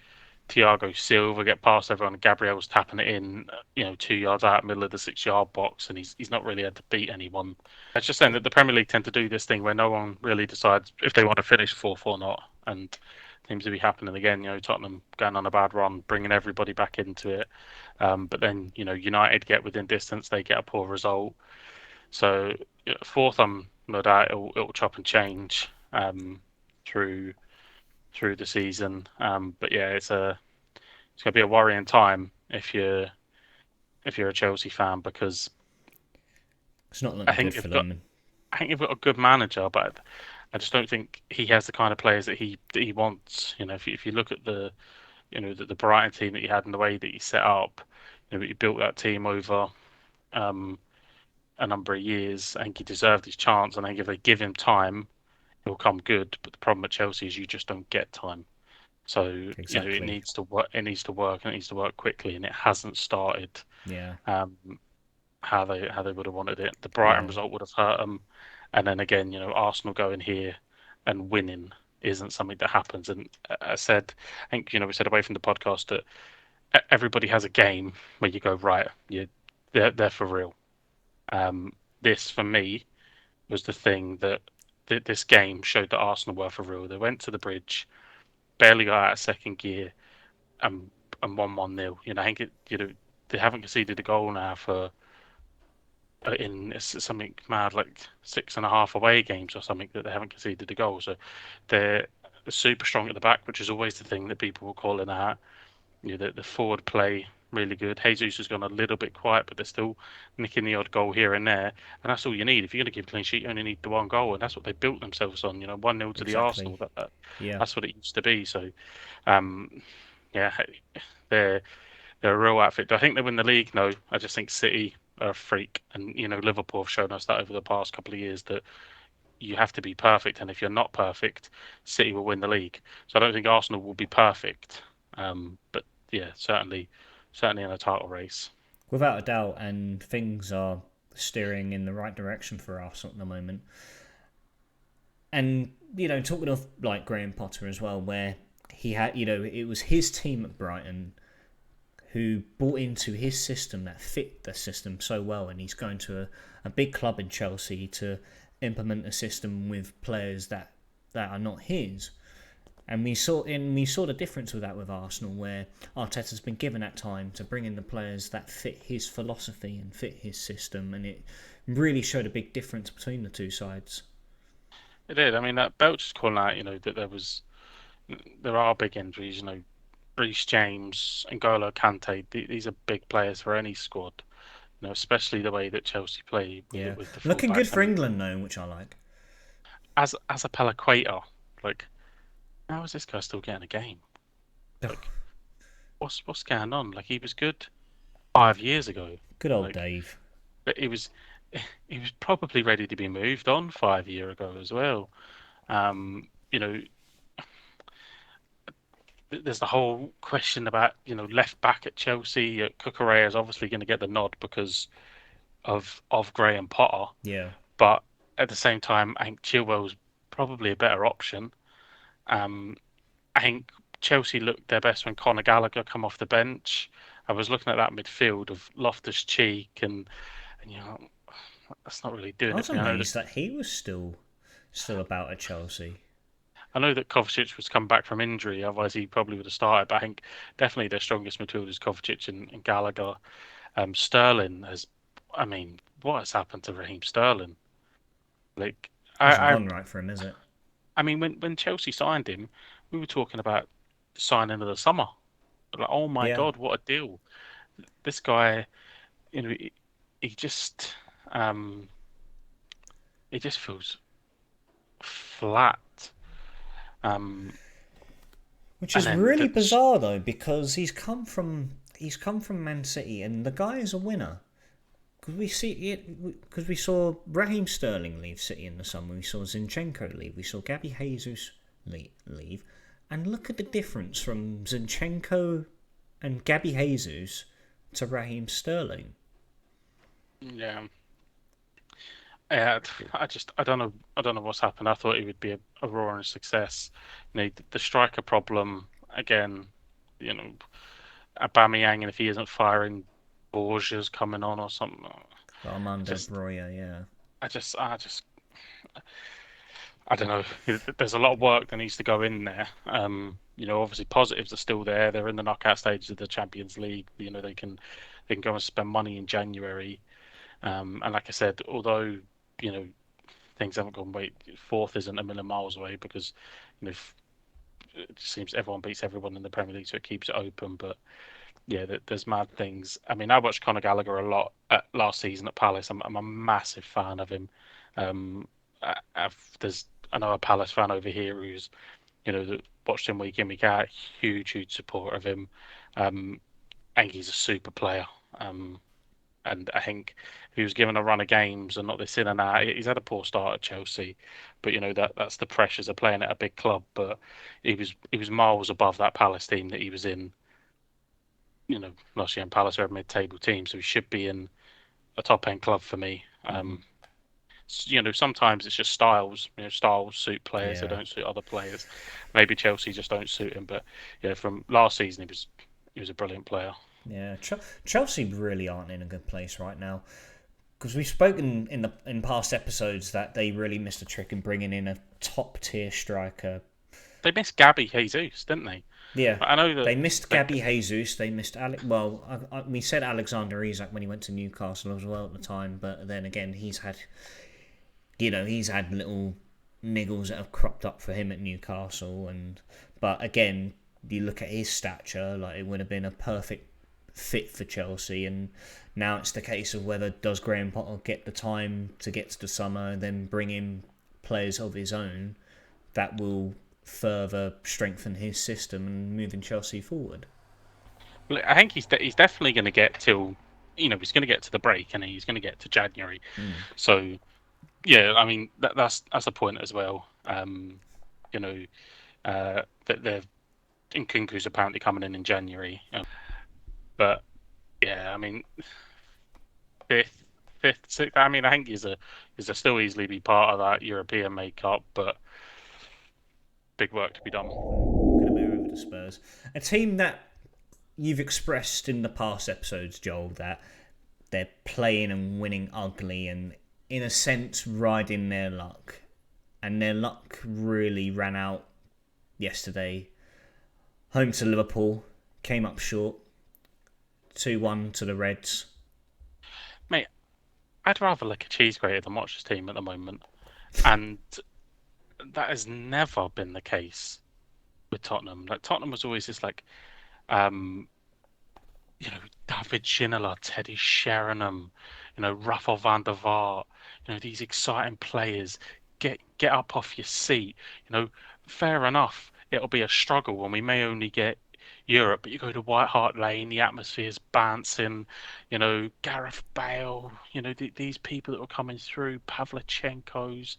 Thiago Silva, get past everyone, and Gabriel's tapping it in, 2 yards out, middle of the 6 yard box, and he's not really had to beat anyone. It's just saying that the Premier League tend to do this thing where no one really decides if they want to finish fourth or not, and seems to be happening again. Tottenham going on a bad run, bringing everybody back into it, but then United get within distance, they get a poor result. So fourth, no doubt it'll chop and change through the season. But yeah, it's going to be a worrying time if you're a Chelsea fan, because it's not I looking good think for you've got them. I think you've got a good manager, but I just don't think he has the kind of players that he wants. If you look at the Brighton team that he had and the way that he set up, he built that team over um, a number of years. I think he deserved his chance, and I think if they give him time, he'll come good. But the problem at Chelsea is you just don't get time. So it Exactly. needs to work. It needs to work, and it needs to work quickly. And it hasn't started Yeah, um, how they would have wanted it. The Brighton yeah. result would have hurt them, and then again, Arsenal going here and winning isn't something that happens. And I said, I think we said away from the podcast that everybody has a game where you go right, they're for real. Um, this for me was the thing that this game showed that Arsenal were for real. They went to the bridge, barely got out of second gear, and won 1-0. I think they haven't conceded a goal now for in something mad like 6.5 away games or something that they haven't conceded a goal. So they're super strong at the back, which is always the thing that people were calling out. The forward play really good. Jesus has gone a little bit quiet, but they're still nicking the odd goal here and there, and that's all you need. If you're going to keep a clean sheet, you only need the one goal, and that's what they built themselves on. 1-0 to the Arsenal. Exactly. Yeah. That's what it used to be. So, um, yeah, they're they're a real outfit. Do I think they win the league? No, I just think City are a freak, and Liverpool have shown us that over the past couple of years that you have to be perfect, and if you're not perfect, City will win the league. So I don't think Arsenal will be perfect, but yeah, certainly in a title race. Without a doubt, and things are steering in the right direction for Arsenal at the moment. And, talking of like Graham Potter as well, where he had, it was his team at Brighton who bought into his system that fit the system so well, and he's going to a big club in Chelsea to implement a system with players that are not his. And we saw the difference with that with Arsenal, where Arteta's been given that time to bring in the players that fit his philosophy and fit his system, and it really showed a big difference between the two sides. It did. I mean, that Belch is calling out, that there are big injuries. Reece James, N'Golo Kante. These are big players for any squad. Especially the way that Chelsea play with Yeah, with the looking fullback. good I for mean, England though, which I like. as a Palaqueta, like how is this guy still getting a game? Like what's going on? Like he was good 5 years ago. Good old Like, Dave. but he was probably ready to be moved on 5 year ago as well. You know, there's the whole question about left back at Chelsea. Cucurella is obviously going to get the nod because of Graham Potter, Yeah. but at the same time, I think Chilwell's probably a better option. Um, I think Chelsea looked their best when Conor Gallagher come off the bench. I was looking at that midfield of Loftus Cheek and that's not really I doing it was for me. amazed that he was still about at Chelsea. I know that Kovacic was come back from injury, otherwise he probably would have started. But I think definitely their strongest midfield is Kovacic and Gallagher. Sterling has, I mean, what has happened to Raheem Sterling? Like, Hasn't I, I, gone right for him, is it? I mean, when Chelsea signed him, we were talking about signing of the summer. Like, oh my Yeah. God, what a deal! This guy, he just, um, he just feels flat. Um, Which and is then really that's bizarre though, because he's come from Man City, and the guy is a winner. Because we see it, because we saw Raheem Sterling leave City in the summer. We saw Zinchenko leave. We saw Gabby Jesus leave. And look at the difference from Zinchenko and Gabby Jesus to Raheem Sterling. yeah. Yeah, I don't know what's happened. I thought it would be a roaring success. The striker problem again. You know, Aubameyang, and if he isn't firing, Borgia's coming on or something. Armando Just, Broya, yeah. I don't know. There's a lot of work that needs to go in there. Obviously positives are still there. They're in the knockout stages of the Champions League. They can go and spend money in January. And like I said, although you know things haven't gone way, fourth isn't a million miles away because it seems everyone beats everyone in the Premier League, so it keeps it open. But yeah, there's mad things. I mean, I watched Conor Gallagher a lot last season at Palace. I'm a massive fan of him. Um, there's another Palace fan over here who's that watched him week in week out. Huge support of him. Um, I think he's a super player. Um, and I think if he was given a run of games and not this in and out, he's had a poor start at Chelsea, but that's the pressures of playing at a big club. But he was miles above that Palace team that he was in. Last year in Palace are a mid-table team, so he should be in a top-end club for me. Hmm. Sometimes it's just styles. Styles suit players; they Yeah. don't suit other players. Maybe Chelsea just don't suit him. But from last season, he was a brilliant player. Yeah. Chelsea really aren't in a good place right now. Because we've spoken in past episodes that they really missed a trick in bringing in a top tier striker. They missed Gabby Jesus, didn't they? Yeah, I know that they missed like Gabby Jesus. They missed Alec. Well, we said Alexander Isak when he went to Newcastle as well at the time, but then again, he's had little niggles that have cropped up for him at Newcastle, and but again, you look at his stature, like it would have been a perfect fit for Chelsea, and now it's the case of whether does Graham Potter get the time to get to the summer and then bring in players of his own that will further strengthen his system and moving Chelsea forward. I think he's definitely going to get till he's going to get to the break and he's going to get to January. Mm. So yeah, I mean that's a point as well. You know that they're Nkunku's apparently coming in January, but yeah, I mean fifth, sixth. I mean I think he's a still easily be part of that European makeup, but big work to be done. Going to move over to Spurs, a team that you've expressed in the past episodes, Joel, that they're playing and winning ugly and in a sense riding their luck, and their luck really ran out yesterday. Home to Liverpool, came up short, 2-1 to the Reds. Mate, I'd rather lick a cheese grater than watch this team at the moment, and that has never been the case with Tottenham. Like Tottenham was always this like um David Ginola, Teddy Sheringham, Rafael van der Vaart, these exciting players. Get up off your seat. You know, fair enough. It'll be a struggle when we may only get, Europe, but you go to White Hart Lane, the atmosphere's bouncing, Gareth Bale, these people that were coming through, Pavlyuchenko's,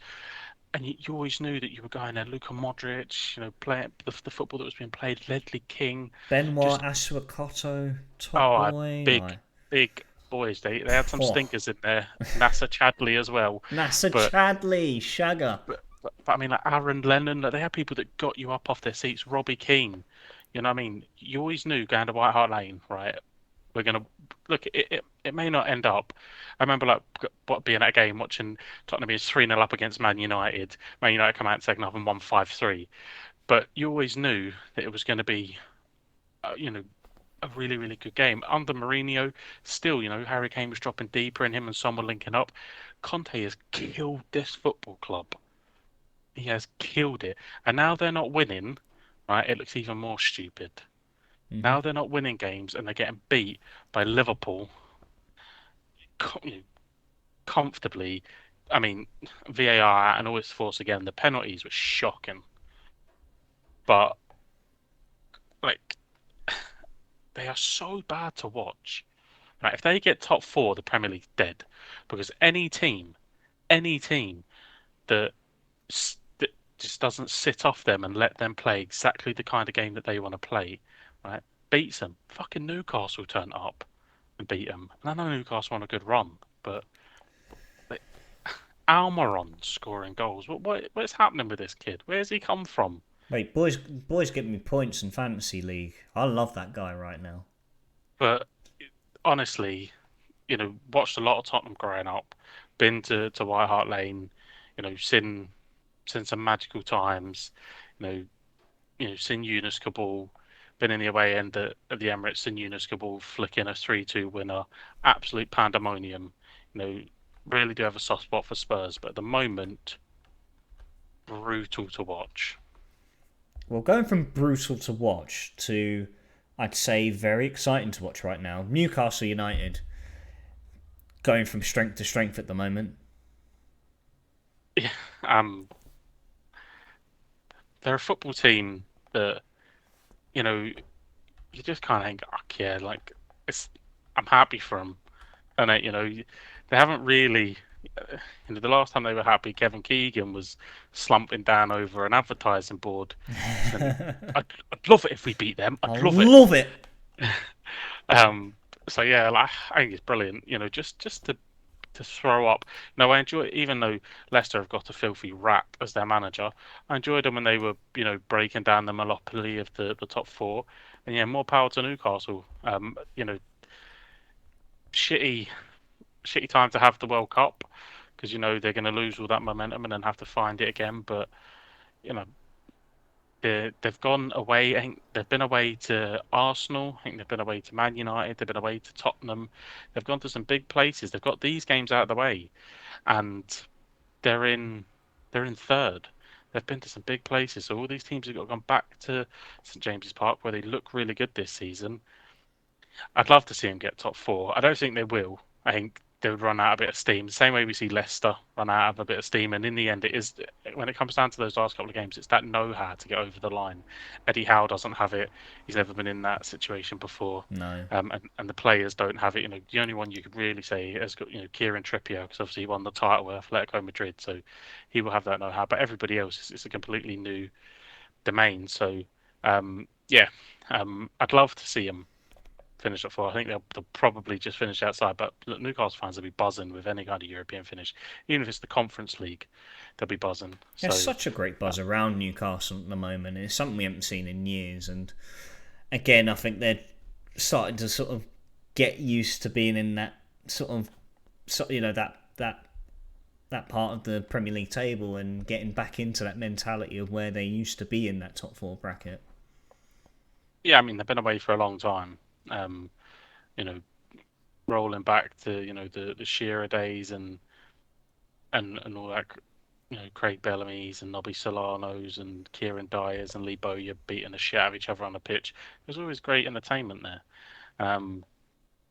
and you always knew that you were going there. Luka Modric, playing the football that was being played, Ledley King, Benoit just Asuakoto, top oh, boy, big like, big boys. They had some oh, stinkers in there, Nasser Chadley as well, Nasser but. Chadley, Shagger. But I mean, like Aaron Lennon, like, they had people that got you up off their seats. Robbie Keane, what I mean? You always knew going to White Hart Lane, right? We're gonna look. It may not end up. I remember like being at a game watching Tottenham being 3-0 up against Man United. Man United come out second half and won 5-3. But you always knew that it was going to be, a really really good game under Mourinho. Still, Harry Kane was dropping deeper, and him and Son were linking up. Conte has killed this football club. He has killed it. And now they're not winning, right? It looks even more stupid. Hmm. Now they're not winning games and they're getting beat by Liverpool comfortably. I mean, VAR and all its force again. The penalties were shocking, but like they are so bad to watch. Right? If they get top four, the Premier League's dead because any team that that just doesn't sit off them and let them play exactly the kind of game that they want to play, right? Beats them. Fucking Newcastle turned up and beat them. And I know Newcastle on a good run, but like, Almiron scoring goals. What's happening with this kid? Where's he come from? Wait, boys get me points in fantasy league. I love that guy right now. But honestly, watched a lot of Tottenham growing up. Been to White Hart Lane. Seen some magical times. You know, seen Yunus Kabul, been in the away end at the Emirates, seen Yunus Kabul flicking a 3-2 winner, absolute pandemonium. Really do have a soft spot for Spurs, but at the moment, brutal to watch. Well, going from brutal to watch to, I'd say, very exciting to watch right now. Newcastle United going from strength to strength at the moment. Yeah, they're a football team that you know you just kind of think, oh, yeah, like it's. I'm happy for them, and they haven't really. The last time they were happy, Kevin Keegan was slumping down over an advertising board. I'd love it if we beat them. I I'd love it. love it. Um, so yeah, like, I think it's brilliant. Just to throw up. No, I enjoy it, even though Leicester have got a filthy rap as their manager. I enjoyed them when they were, breaking down the monopoly of the top four. And yeah, more power to Newcastle. Shitty, shitty time to have the World Cup because they're going to lose all that momentum and then have to find it again. But you know, they've gone away. I think they've been away to Arsenal. I think they've been away to Man United. They've been away to Tottenham. They've gone to some big places. They've got these games out of the way, and they're in they're in third. They've been to some big places. So all these teams have got gone back to St James's Park where they look really good this season. I'd love to see them get top four. I don't think they will. I think they would run out a bit of steam. The same way we see Leicester run out of a bit of steam. And in the end, it is when it comes down to those last couple of games, it's that know-how to get over the line. Eddie Howe doesn't have it. He's never been in that situation before. No. And the players don't have it. The only one you could really say has got Kieran Trippier because obviously he won the title with Atletico Madrid, so he will have that know-how. But everybody else, it's a completely new domain. So yeah, I'd love to see him finish at four. I think they'll probably just finish outside, but Newcastle fans will be buzzing with any kind of European finish, even if it's the Conference League, they'll be buzzing. There's So such a great buzz around Newcastle at the moment. It's something we haven't seen in years. And again, I think they're starting to sort of get used to being in that sort of, that part of the Premier League table and getting back into that mentality of where they used to be in that top four bracket. yeah, I mean they've been away for a long time. Um, you know, rolling back to the Shearer days and all that. Craig Bellamy's and Nobby Solano's and Kieran Dyers and Lee Bowyer beating the shit out of each other on the pitch. There's always great entertainment there. Um,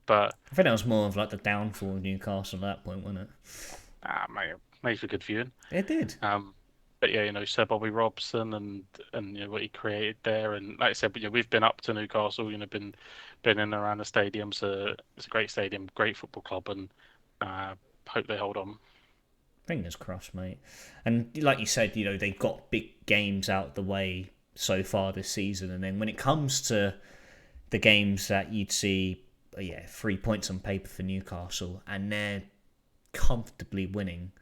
but I think that was more of like the downfall of Newcastle at that point, wasn't it? mate, made for good viewing. It did. Um, but yeah, Sir Bobby Robson and what he created there, and like I said, but we've been up to Newcastle, been in and around the stadium. So it's a great stadium, great football club, and uh, hope they hold on. Fingers crossed, mate. And like you said, they've got big games out the way so far this season, and then when it comes to the games that you'd see, yeah, 3 points on paper for Newcastle, and they're comfortably winning.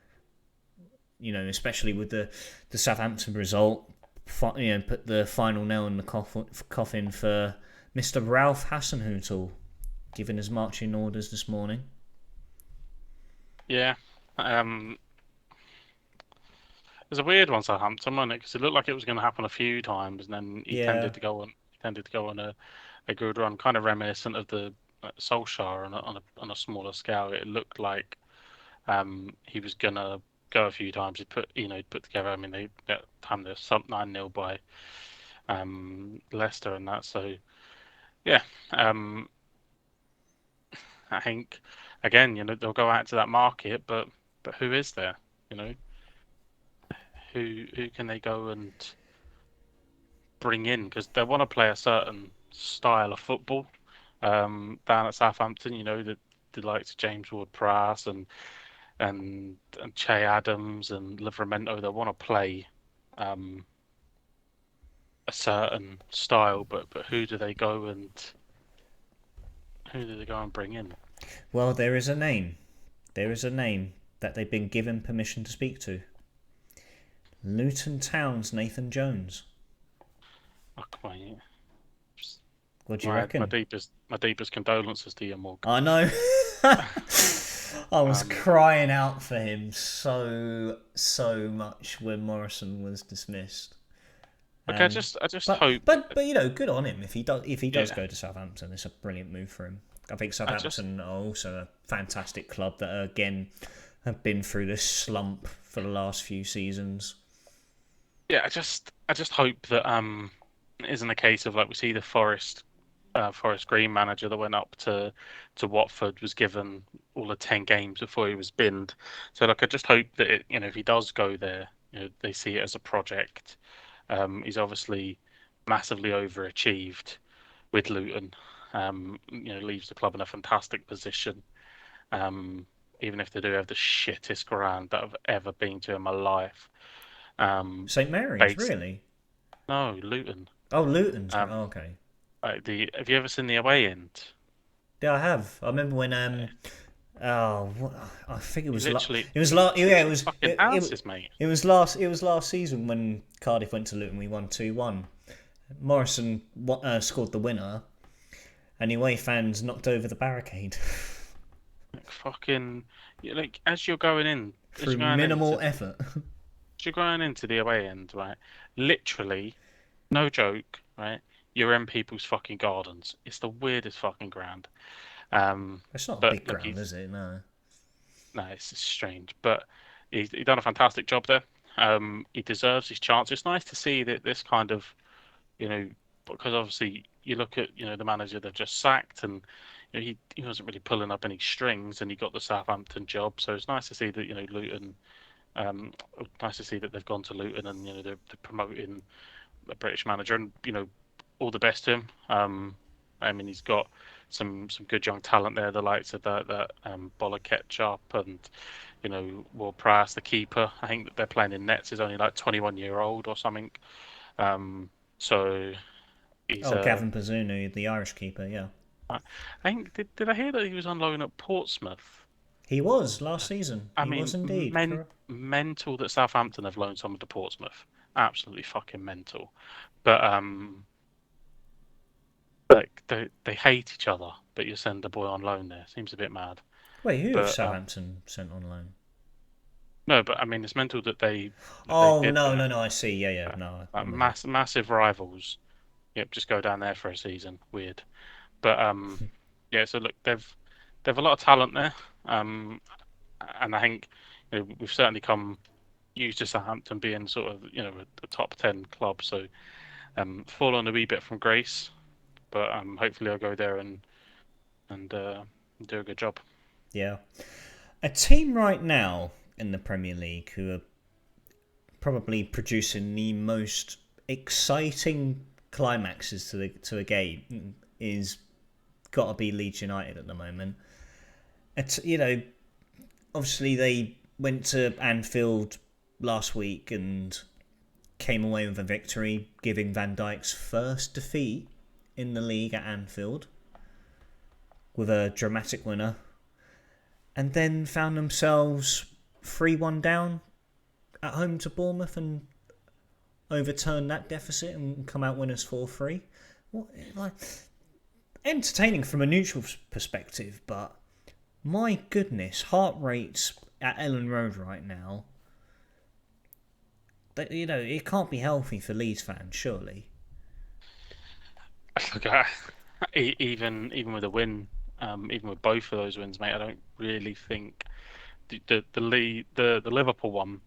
Especially with the Southampton result, put the final nail in the coffin for Mr. Ralph Hasenhüttl, giving his marching orders this morning. Yeah, um, it was a weird one, Southampton, wasn't it? Because it looked like it was going to happen a few times, and then he Yeah, tended to go on a good run, kind of reminiscent of the Solskjaer on a smaller scale. It looked like he was gonna go a few times. He'd put together. I mean, they that time they're sub 9-0 by Leicester and that. So yeah, um, I think again, they'll go out to that market, but who is there? You know, who can they go and bring in? Because they want to play a certain style of football. Down at Southampton, the likes of James Ward-Prowse and Che Adams and Livramento, they want to play um, a certain style, but who do they go and bring in? well, there is a name. There is a name that they've been given permission to speak to. Luton Town's Nathan Jones. Oh, come on, yeah. What do you My reckon? deepest condolences to you, Morgan. I know. I was Um, crying out for him so much when Morrison was dismissed. look, I just But hope, but but good on him if he does yeah, go to Southampton. It's a brilliant move for him. I think I just Southampton are also a fantastic club that again have been through this slump for the last few seasons. yeah, I just hope that it isn't a case of like we see the Forest Green manager that went up to Watford was given all the 10 games before he was binned. So like I just hope that if he does go there, they see it as a project. He's obviously massively overachieved with Luton. Leaves the club in a fantastic position. Um, Even if they do have the shittest ground that I've ever been to in my life. St Mary's, Based really? No, Luton. Oh, Luton's. Um, Oh, okay. like have you ever seen the away end? Yeah, I have. I remember when oh, I think it You was literally, it was last it's yeah, literally fucking houses, mate. it was last season when Cardiff went to Luton. We won 2-1. Morrison scored the winner, and away fans knocked over the barricade Like fucking, like as you're going in, through minimal effort. as you're going into the away end, right? Literally, no joke, right? You're in people's fucking gardens. It's the weirdest fucking ground. Um, It's not a but big look, ground, is it? No. no, it's strange, but he's done a fantastic job there. He deserves his chance. It's nice to see that this kind of, you know, because obviously you look at the manager they've just sacked, and he wasn't really pulling up any strings, and he got the Southampton job. So it's nice to see that Luton. Um, Nice to see that they've gone to Luton, and they're promoting a British manager, and all the best to him. I mean, he's got some good young talent there, the likes of that Bola Ketchup and Will Price, the keeper. I think that they're playing in nets is only like 21-year old or something. So he's Oh, Gavin Pazunu, the Irish keeper. Yeah, I think did I hear that he was on loan at Portsmouth? he was last season. I He was mean, indeed. Correct. mental that Southampton have loaned someone to Portsmouth. Absolutely fucking mental. But like they hate each other, but you send a boy on loan there. Seems a bit mad. Wait, who have But Southampton sent on loan? no, but I mean it's mental that they Oh did no, that. no, no! I see. Yeah, yeah. No, Like I'm with you. massive rivals. Yep, just go down there for a season. Weird. But yeah. So look, they've a lot of talent there. Um, and I think we've certainly come used to Southampton being sort of a top 10 club. So fallen a wee bit from grace, but hopefully I'll go there and do a good job. Yeah, a team right now in the Premier League who are probably producing the most exciting climaxes to a game is got to be Leeds United at the moment. It's, obviously they went to Anfield last week and came away with a victory, giving Van Dijk's first defeat in the league at Anfield with a dramatic winner, and then found themselves 3-1 down at home to Bournemouth and overturn that deficit and come out winners 4-3. What, like, entertaining from a neutral perspective, but my goodness, heart rates at Ellen Road right now. That, it can't be healthy for Leeds fans, surely. Look, even with a win, even with both of those wins, mate, I don't really think the Liverpool one,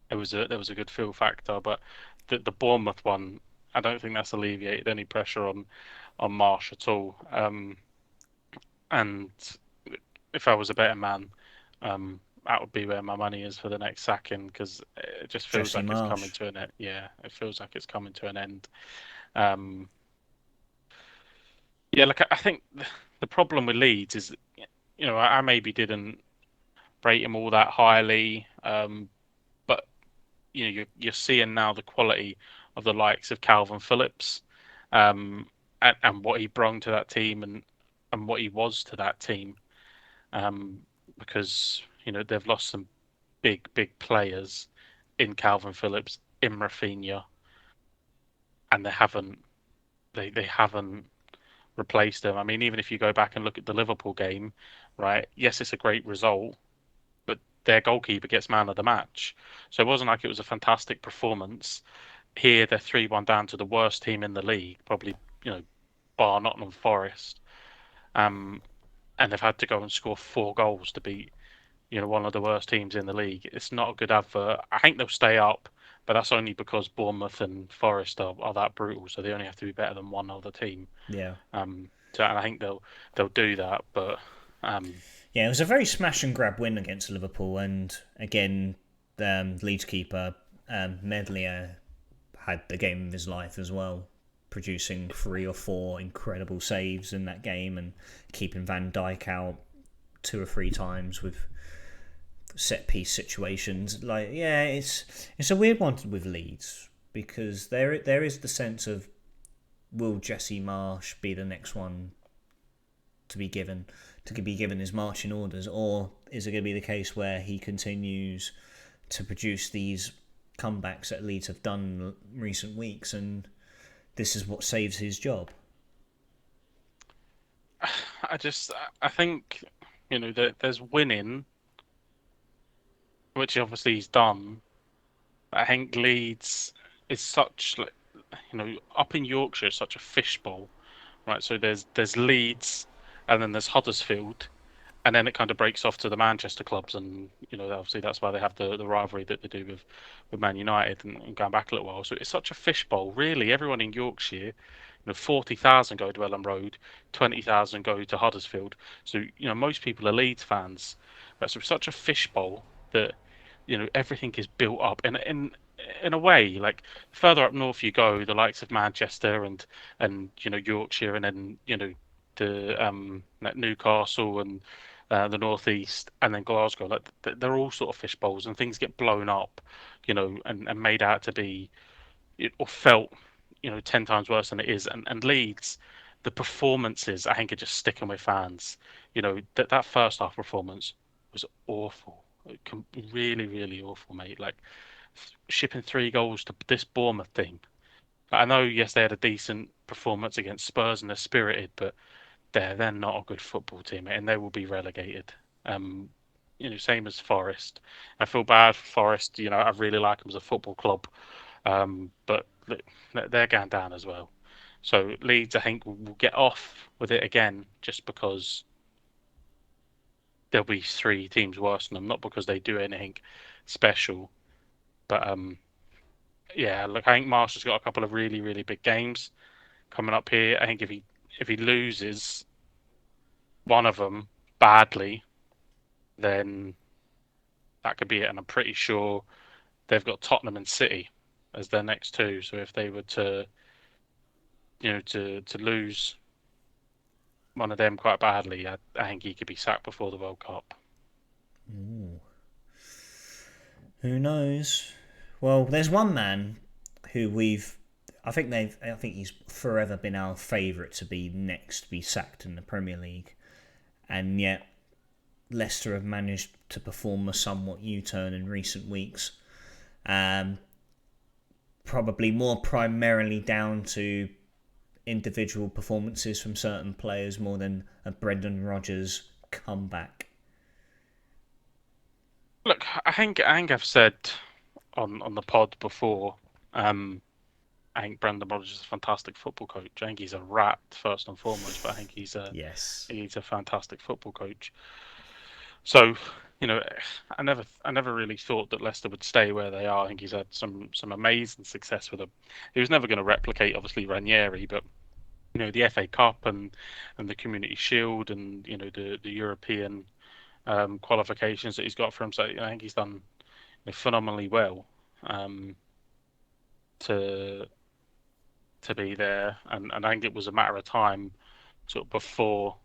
there was a good feel factor, but the Bournemouth one, I don't think that's alleviated any pressure on Marsh at all. And if I was a better man, that would be where my money is for the next sacking, because it just feels Jesse like it's coming Marsh. to an end. Yeah, it feels like it's coming to an end. Um, yeah, like I think the problem with Leeds is, I maybe didn't rate him all that highly, but you're seeing now the quality of the likes of Calvin Phillips, um, and what he brought to that team, and what he was to that team, um, because they've lost some big players in Calvin Phillips, in Rafinha, and they haven't replaced them. I mean, even if you go back and look at the Liverpool game, right? Yes, it's a great result, but their goalkeeper gets man of the match. So it wasn't like it was a fantastic performance. Here, they're 3-1 down to the worst team in the league, probably, bar Nottingham Forest. Um, and they've had to go and score 4 goals to beat, one of the worst teams in the league. It's not a good advert. I think they'll stay up, but that's only because Bournemouth and Forest are that brutal. So they only have to be better than one other team. Yeah. And I think they'll do that. But um, Yeah, it was a very smash and grab win against Liverpool, and again, Leeds keeper Medley had the game of his life as well, producing 3 or 4 incredible saves in that game and keeping Van Dijk out 2 or 3 times with set piece situations. Like, yeah, it's a weird one with Leeds because there is the sense of, will Jesse Marsh be the next one to be given his marching orders, or is it going to be the case where he continues to produce these comebacks that Leeds have done in recent weeks, and this is what saves his job? I think that there's winning, which obviously he's done. I think Leeds is such like, up in Yorkshire, it's such a fishbowl, right? So there's Leeds, and then there's Huddersfield, and then it kind of breaks off to the Manchester clubs, and obviously that's why they have the rivalry that they do with Man United, and going back a little while. So it's such a fishbowl. Really, everyone in Yorkshire, 40,000 go to Ellen Road, 20,000 go to Huddersfield. So most people are Leeds fans, but so it's such a fishbowl that everything is built up, and in a way, like further up north you go, the likes of Manchester and Yorkshire, and then the like Newcastle and the northeast, and then Glasgow. Like they're all sort of fish bowls, and things get blown up, and made out to be or felt 10 times worse than it is. And Leeds, the performances I think are just sticking with fans. That first half performance was awful. Really, really awful, mate. Like shipping 3 goals to this Bournemouth team. I know, yes, they had a decent performance against Spurs and they're spirited, but they're not a good football team, and they will be relegated. Um, same as Forest. I feel bad for Forest. I really like them as a football club, but they're going down as well. So Leeds, I think, will get off with it again, just because there'll be 3 teams worse than them, not because they do anything special. But yeah, look, I think Marshall's got a couple of really, really big games coming up here. I think if he loses one of them badly, then that could be it. And I'm pretty sure they've got Tottenham and City as their next two. So if they were to, to lose one of them quite badly, I think he could be sacked before the World Cup. Ooh. Who knows? Well, there's one man who we've. I think he's forever been our favourite to be next to be sacked in the Premier League, and yet Leicester have managed to perform a somewhat U-turn in recent weeks. Um, Probably more primarily down to individual performances from certain players more than a Brendan Rodgers comeback. Look, I think I've said on the pod before. Um, I think Brendan Rodgers is a fantastic football coach. I think he's a rat first and foremost, but I think Yes. he's a fantastic football coach. So, you know, I never really thought that Leicester would stay where they are. I think he's had some amazing success with them. He was never going to replicate, obviously, Ranieri, but the FA Cup and the Community Shield and the European qualifications that he's got for himself. I think he's done phenomenally well um, to to be there, and I think it was a matter of time sort of before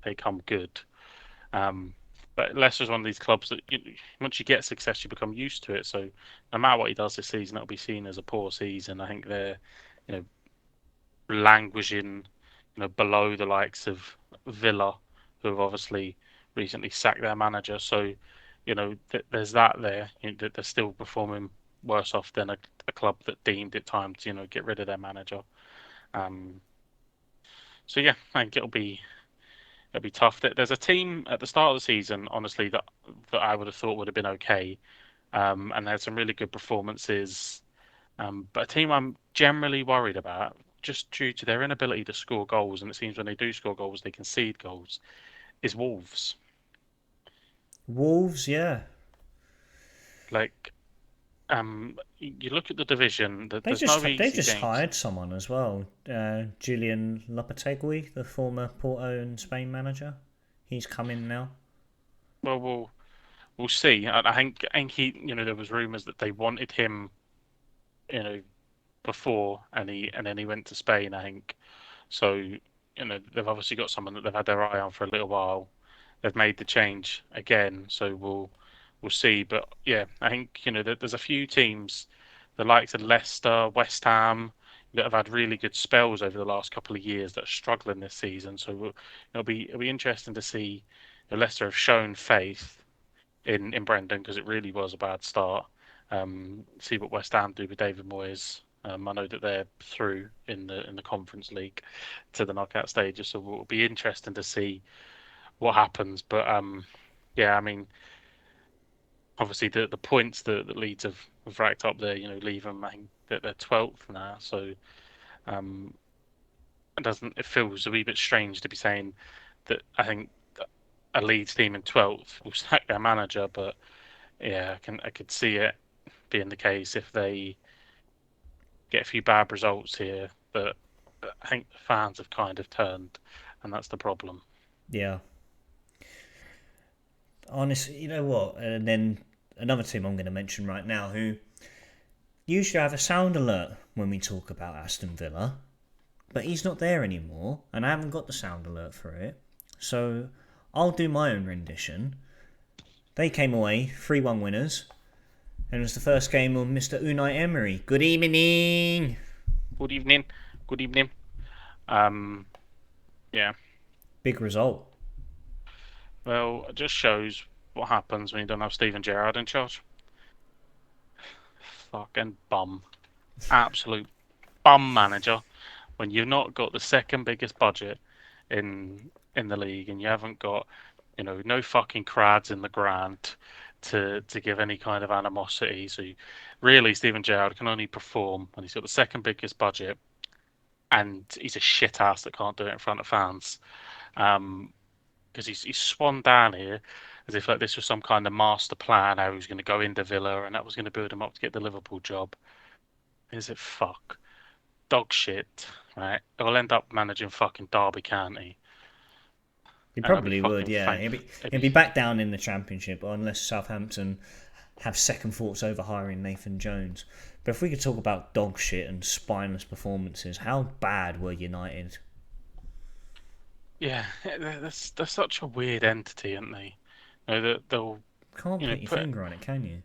they come good. Um, but Leicester's one of these clubs that once you get success, you become used to it. So no matter what he does this season, it'll be seen as a poor season. I think they're you know languishing below the likes of Villa, who have obviously recently sacked their manager. So there's that there. That they're still performing worse off than a club that deemed it time to get rid of their manager. Um, so yeah, I think it'll be tough. There's a team at the start of the season, honestly, that I would have thought would have been okay, and they had some really good performances. But a team I'm generally worried about, just due to their inability to score goals, and it seems when they do score goals, they concede goals, is Wolves. Wolves, yeah. Like, you look at the division, there's no They easy just games. hired someone as well. Julian Lopetegui, the former Porto and Spain manager. He's come in now. Well, we'll see. I think there was rumours that they wanted him, you know, before, and then he went to Spain. I think so. They've obviously got someone that they've had their eye on for a little while. They've made the change again, so we'll see. But yeah, I think there's a few teams, the likes of Leicester, West Ham, that have had really good spells over the last couple of years that are struggling this season. So it'll be interesting to see. Leicester have shown faith in Brendan because it really was a bad start. See what West Ham do with David Moyes. I know that they're through in the Conference League to the knockout stages, so it'll be interesting to see what happens. But yeah, I mean, obviously the points that Leeds have racked up there, leave them. I think that they're 12th now, so um, it feels a wee bit strange to be saying that. I think a Leeds team in 12th will sack their manager, but yeah, I could see it being the case if they get a few bad results here. But I think the fans have kind of turned, and that's the problem. Yeah. Honestly, you know what? And then another team I'm going to mention right now who usually have a sound alert when we talk about Aston Villa, but he's not there anymore, and I haven't got the sound alert for it. So I'll do my own rendition. They came away 3-1 winners, and it was the first game of Mr. Unai Emery. Good evening! Good evening. Good evening. Um, yeah. Big result. Well, it just shows what happens when you don't have Steven Gerrard in charge. Fucking bum. Absolute bum manager. When you've not got the second biggest budget in the league and you haven't got, no fucking crads in the grant to give any kind of animosity. So really, Steven Gerrard can only perform when he's got the second biggest budget and he's a shit ass that can't do it in front of fans. Um, because he's swan down here as if like this was some kind of master plan how he was going to go into Villa and that was going to build him up to get the Liverpool job. Is it fuck dog shit? Right, he'll end up managing fucking Derby County, He and that'd be probably would, fucking yeah. fine. It'd He'd be be back down in the Championship unless Southampton have second thoughts over hiring Nathan Jones. But if we could talk about dog shit and spineless performances, how bad were United? Yeah, they're such a weird entity, aren't they? You know, that they'll Can't put your put finger on it, can you?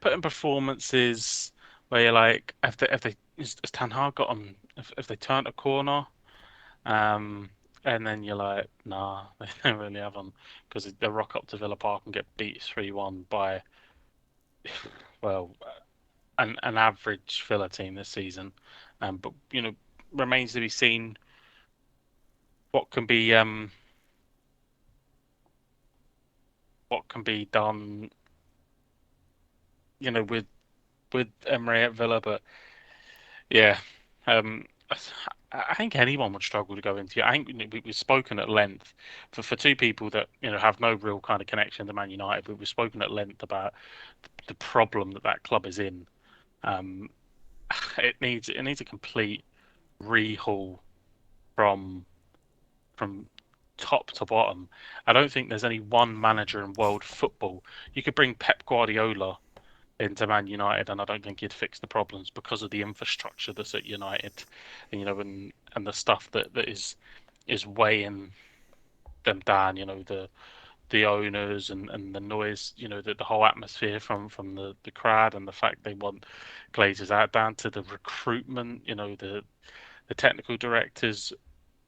in performances where you're like, if they has Ten Hag got them, if they turn a corner, um, and then you're like, nah, they don't really have them because they rock up to Villa Park and get beat 3-1 by well an average Villa team this season. But remains to be seen what can be done, with Emery at Villa. But yeah, I think anyone would struggle to go into it. I think we've spoken at length for two people that have no real kind of connection to Man United. We've spoken at length about the problem that club is in. Um, it needs a complete rehaul from from top to bottom. I don't think there's only one manager in world football. You could bring Pep Guardiola into Man United, and I don't think he'd fix the problems because of the infrastructure that's at United, and the stuff that is weighing them down. The owners and the noise. The whole atmosphere from the crowd and the fact they want Glazers out, down to the recruitment. The technical directors.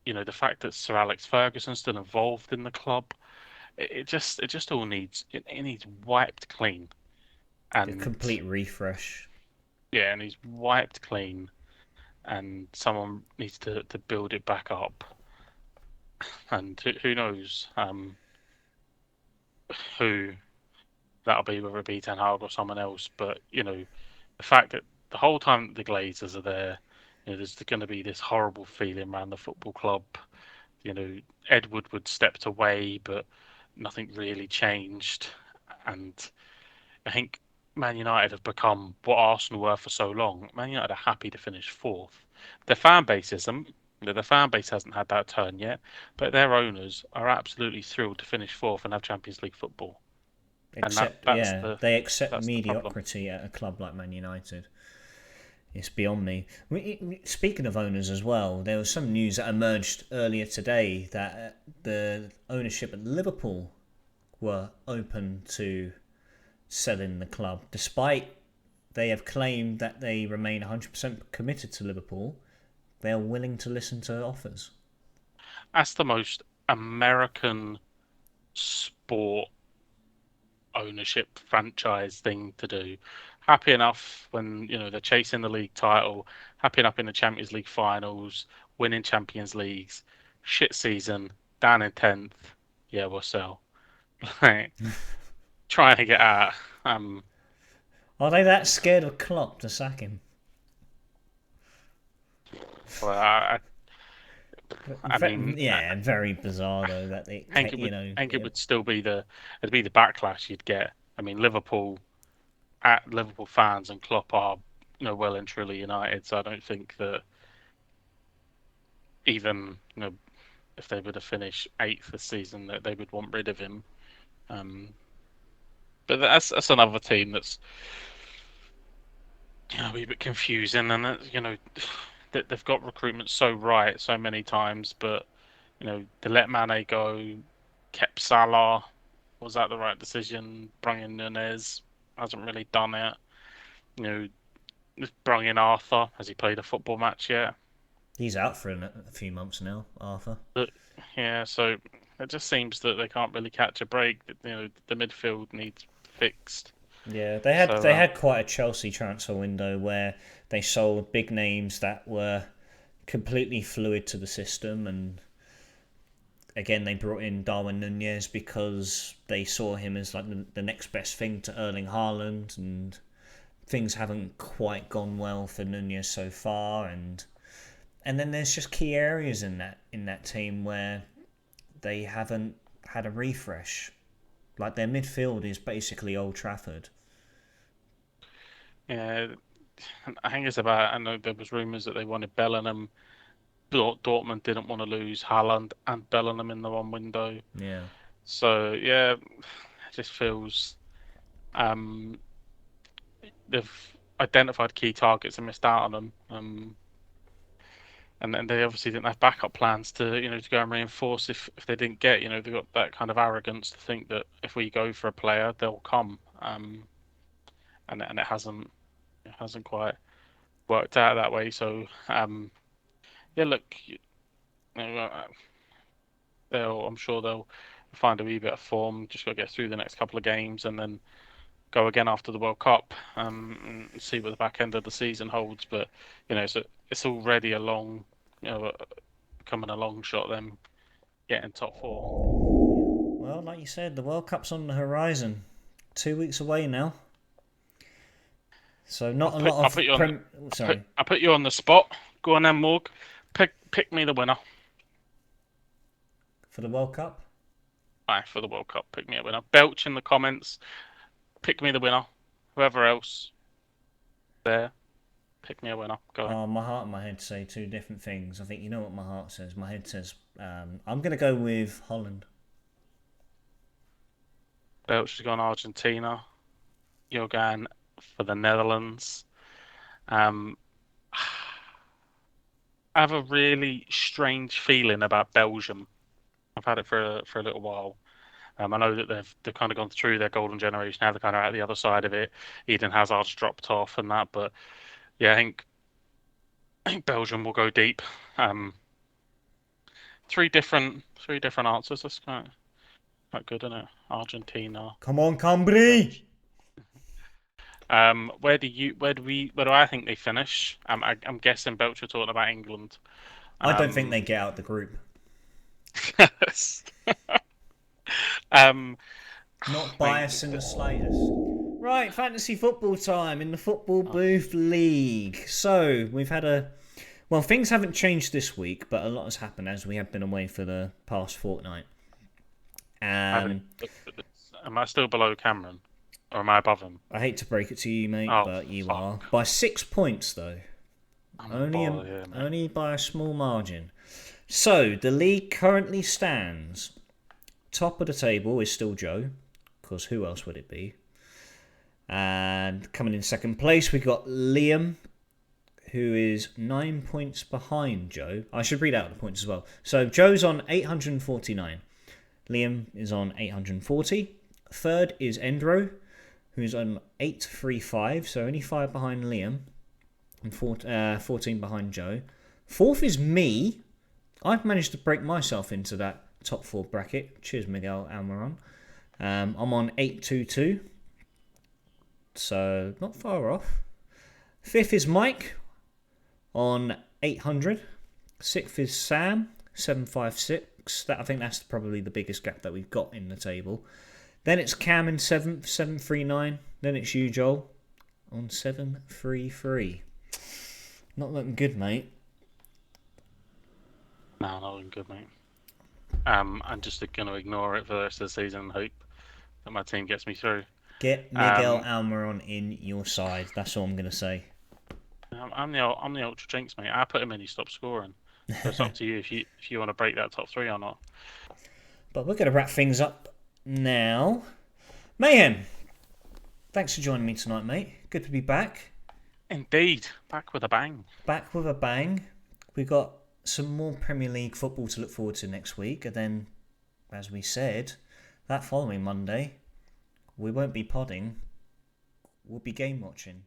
The fact that Sir Alex Ferguson's still involved in the club. It just all needs wiped clean. A And complete refresh. yeah, and he's wiped clean, and someone needs to build it back up. And who knows who that'll be, whether it be Ten Hag or someone else. But the fact that the whole time the Glazers are there, there's going to be this horrible feeling around the football club. Ed Woodward stepped away, but nothing really changed. And I think Man United have become what Arsenal were for so long. Man United are happy to finish fourth. Their fan base isn't. The fan base hasn't had that turn yet, but their owners are absolutely thrilled to finish fourth and have Champions League football. And Except, that's yeah, the they accept that's the problem. mediocrity at a club like Man United. It's beyond me. Speaking of owners as well, there was some news that emerged earlier today that the ownership at Liverpool were open to selling the club, despite they have claimed that they remain 100% committed to Liverpool. They are willing to listen to offers. That's the most American sport ownership franchise thing to do. Happy enough when they're chasing the league title, happy enough in the Champions League finals, winning Champions Leagues. Shit season, down in 10th. Yeah, we'll sell. Like, trying to get out. Um, Are they that scared of Klopp to sack him? well, I mean, Yeah, very bizarre though that they, I think it you would, know, I think it would still be the backlash you'd get. I mean, Liverpool fans and Klopp are, well and truly united. So I don't think that even, if they were to finish eighth this season, that they would want rid of him. Um, but that's another team that's a wee bit confusing, and that they've got recruitment so right so many times, but they let Mane go, kept Salah. Was that the right decision? Bringing in Nunez hasn't really done it. You know, bring in Arthur. Has he played a football match yet? he's out for a few months now, Arthur. But yeah, so it just seems that they can't really catch a break. That the midfield needs fixed. Yeah, So they had quite a Chelsea transfer window where they sold big names that were completely fluid to the system, and again they brought in Darwin Nunez because they saw him as like the next best thing to Erling Haaland, and things haven't quite gone well for Nunez so far, and then there's just key areas in that team where they haven't had a refresh. Like their midfield is basically Old Trafford. yeah, I think it's about. I know there was rumours that they wanted Bellingham. Dortmund didn't want to lose Haaland and Bellingham in the one window. Yeah. So yeah, it just feels. Um, they've identified key targets and missed out on them. And then they obviously didn't have backup plans to to go and reinforce if they didn't get they've got that kind of arrogance to think that if we go for a player they'll come. And it hasn't quite worked out that way. So yeah, look, I'm sure they'll find a wee bit of form. Just got to get through the next couple of games and then go again after the World Cup, and see what the back end of the season holds. But it's already a long, becoming a long shot them getting top four. Well, like you said, the World Cup's on the horizon. 2 weeks away now. So not a lot of sorry. I put you on the spot. Go on then, Morg. Pick me the winner. For the World Cup? Aye, for the World Cup. Pick me a winner. Belch in the comments. Pick me the winner. Whoever else there, pick me a winner. Go on. Oh, my heart and my head say two different things. I think you know what my heart says. My head says I'm going to go with Holland. Belch has gone Argentina. You're going for the Netherlands. I have a really strange feeling about Belgium. I've had it for a little while. I know that they've kind of gone through their golden generation. Now they're kind of at the other side of it. Eden Hazard's dropped off and that, but yeah, I think Belgium will go deep. Three different answers. That's quite good, isn't it? Argentina. Come on, Cambry! Where do I think they finish? I'm guessing Belcher talking about England. I don't think they get out the group. Not biased in the slightest. Right, fantasy football time in the Football Booth League. So we've had things haven't changed this week, but a lot has happened as we have been away for the past fortnight. Am I still below Cameron? Or am I above him? I hate to break it to you, mate, but you are. By 6 points, though. Only by a small margin. So, the league currently stands. Top of the table is still Joe, because who else would it be? And coming in second place, we've got Liam, who is 9 points behind Joe. I should read out the points as well. So, Joe's on 849. Liam is on 840. Third is Endro, who's on 835, so only 5 behind Liam, and 14 behind Joe. Fourth is me. I've managed to break myself into that top 4 bracket. Cheers, Miguel Almiron. I'm on 822, so not far off. Fifth is Mike on 800. Sixth is Sam, 756. I think that's probably the biggest gap that we've got in the table. Then it's Cam in 7th, 739. Then it's you, Joel, on 733. Not looking good, mate. No, not looking good, mate. I'm just going to ignore it for the rest of the season and hope that my team gets me through. Get Miguel Almiron in your side. That's all I'm going to say. I'm the ultra jinx, mate. I put him in, he stopped scoring. So it's up to you if you want to break that top 3 or not. But we're going to wrap things up now. Mayhem, thanks for joining me tonight, mate. Good to be back. Indeed, back with a bang. Back with a bang. We've got some more Premier League football to look forward to next week, and then, as we said, that following Monday, we won't be podding. We'll be game watching.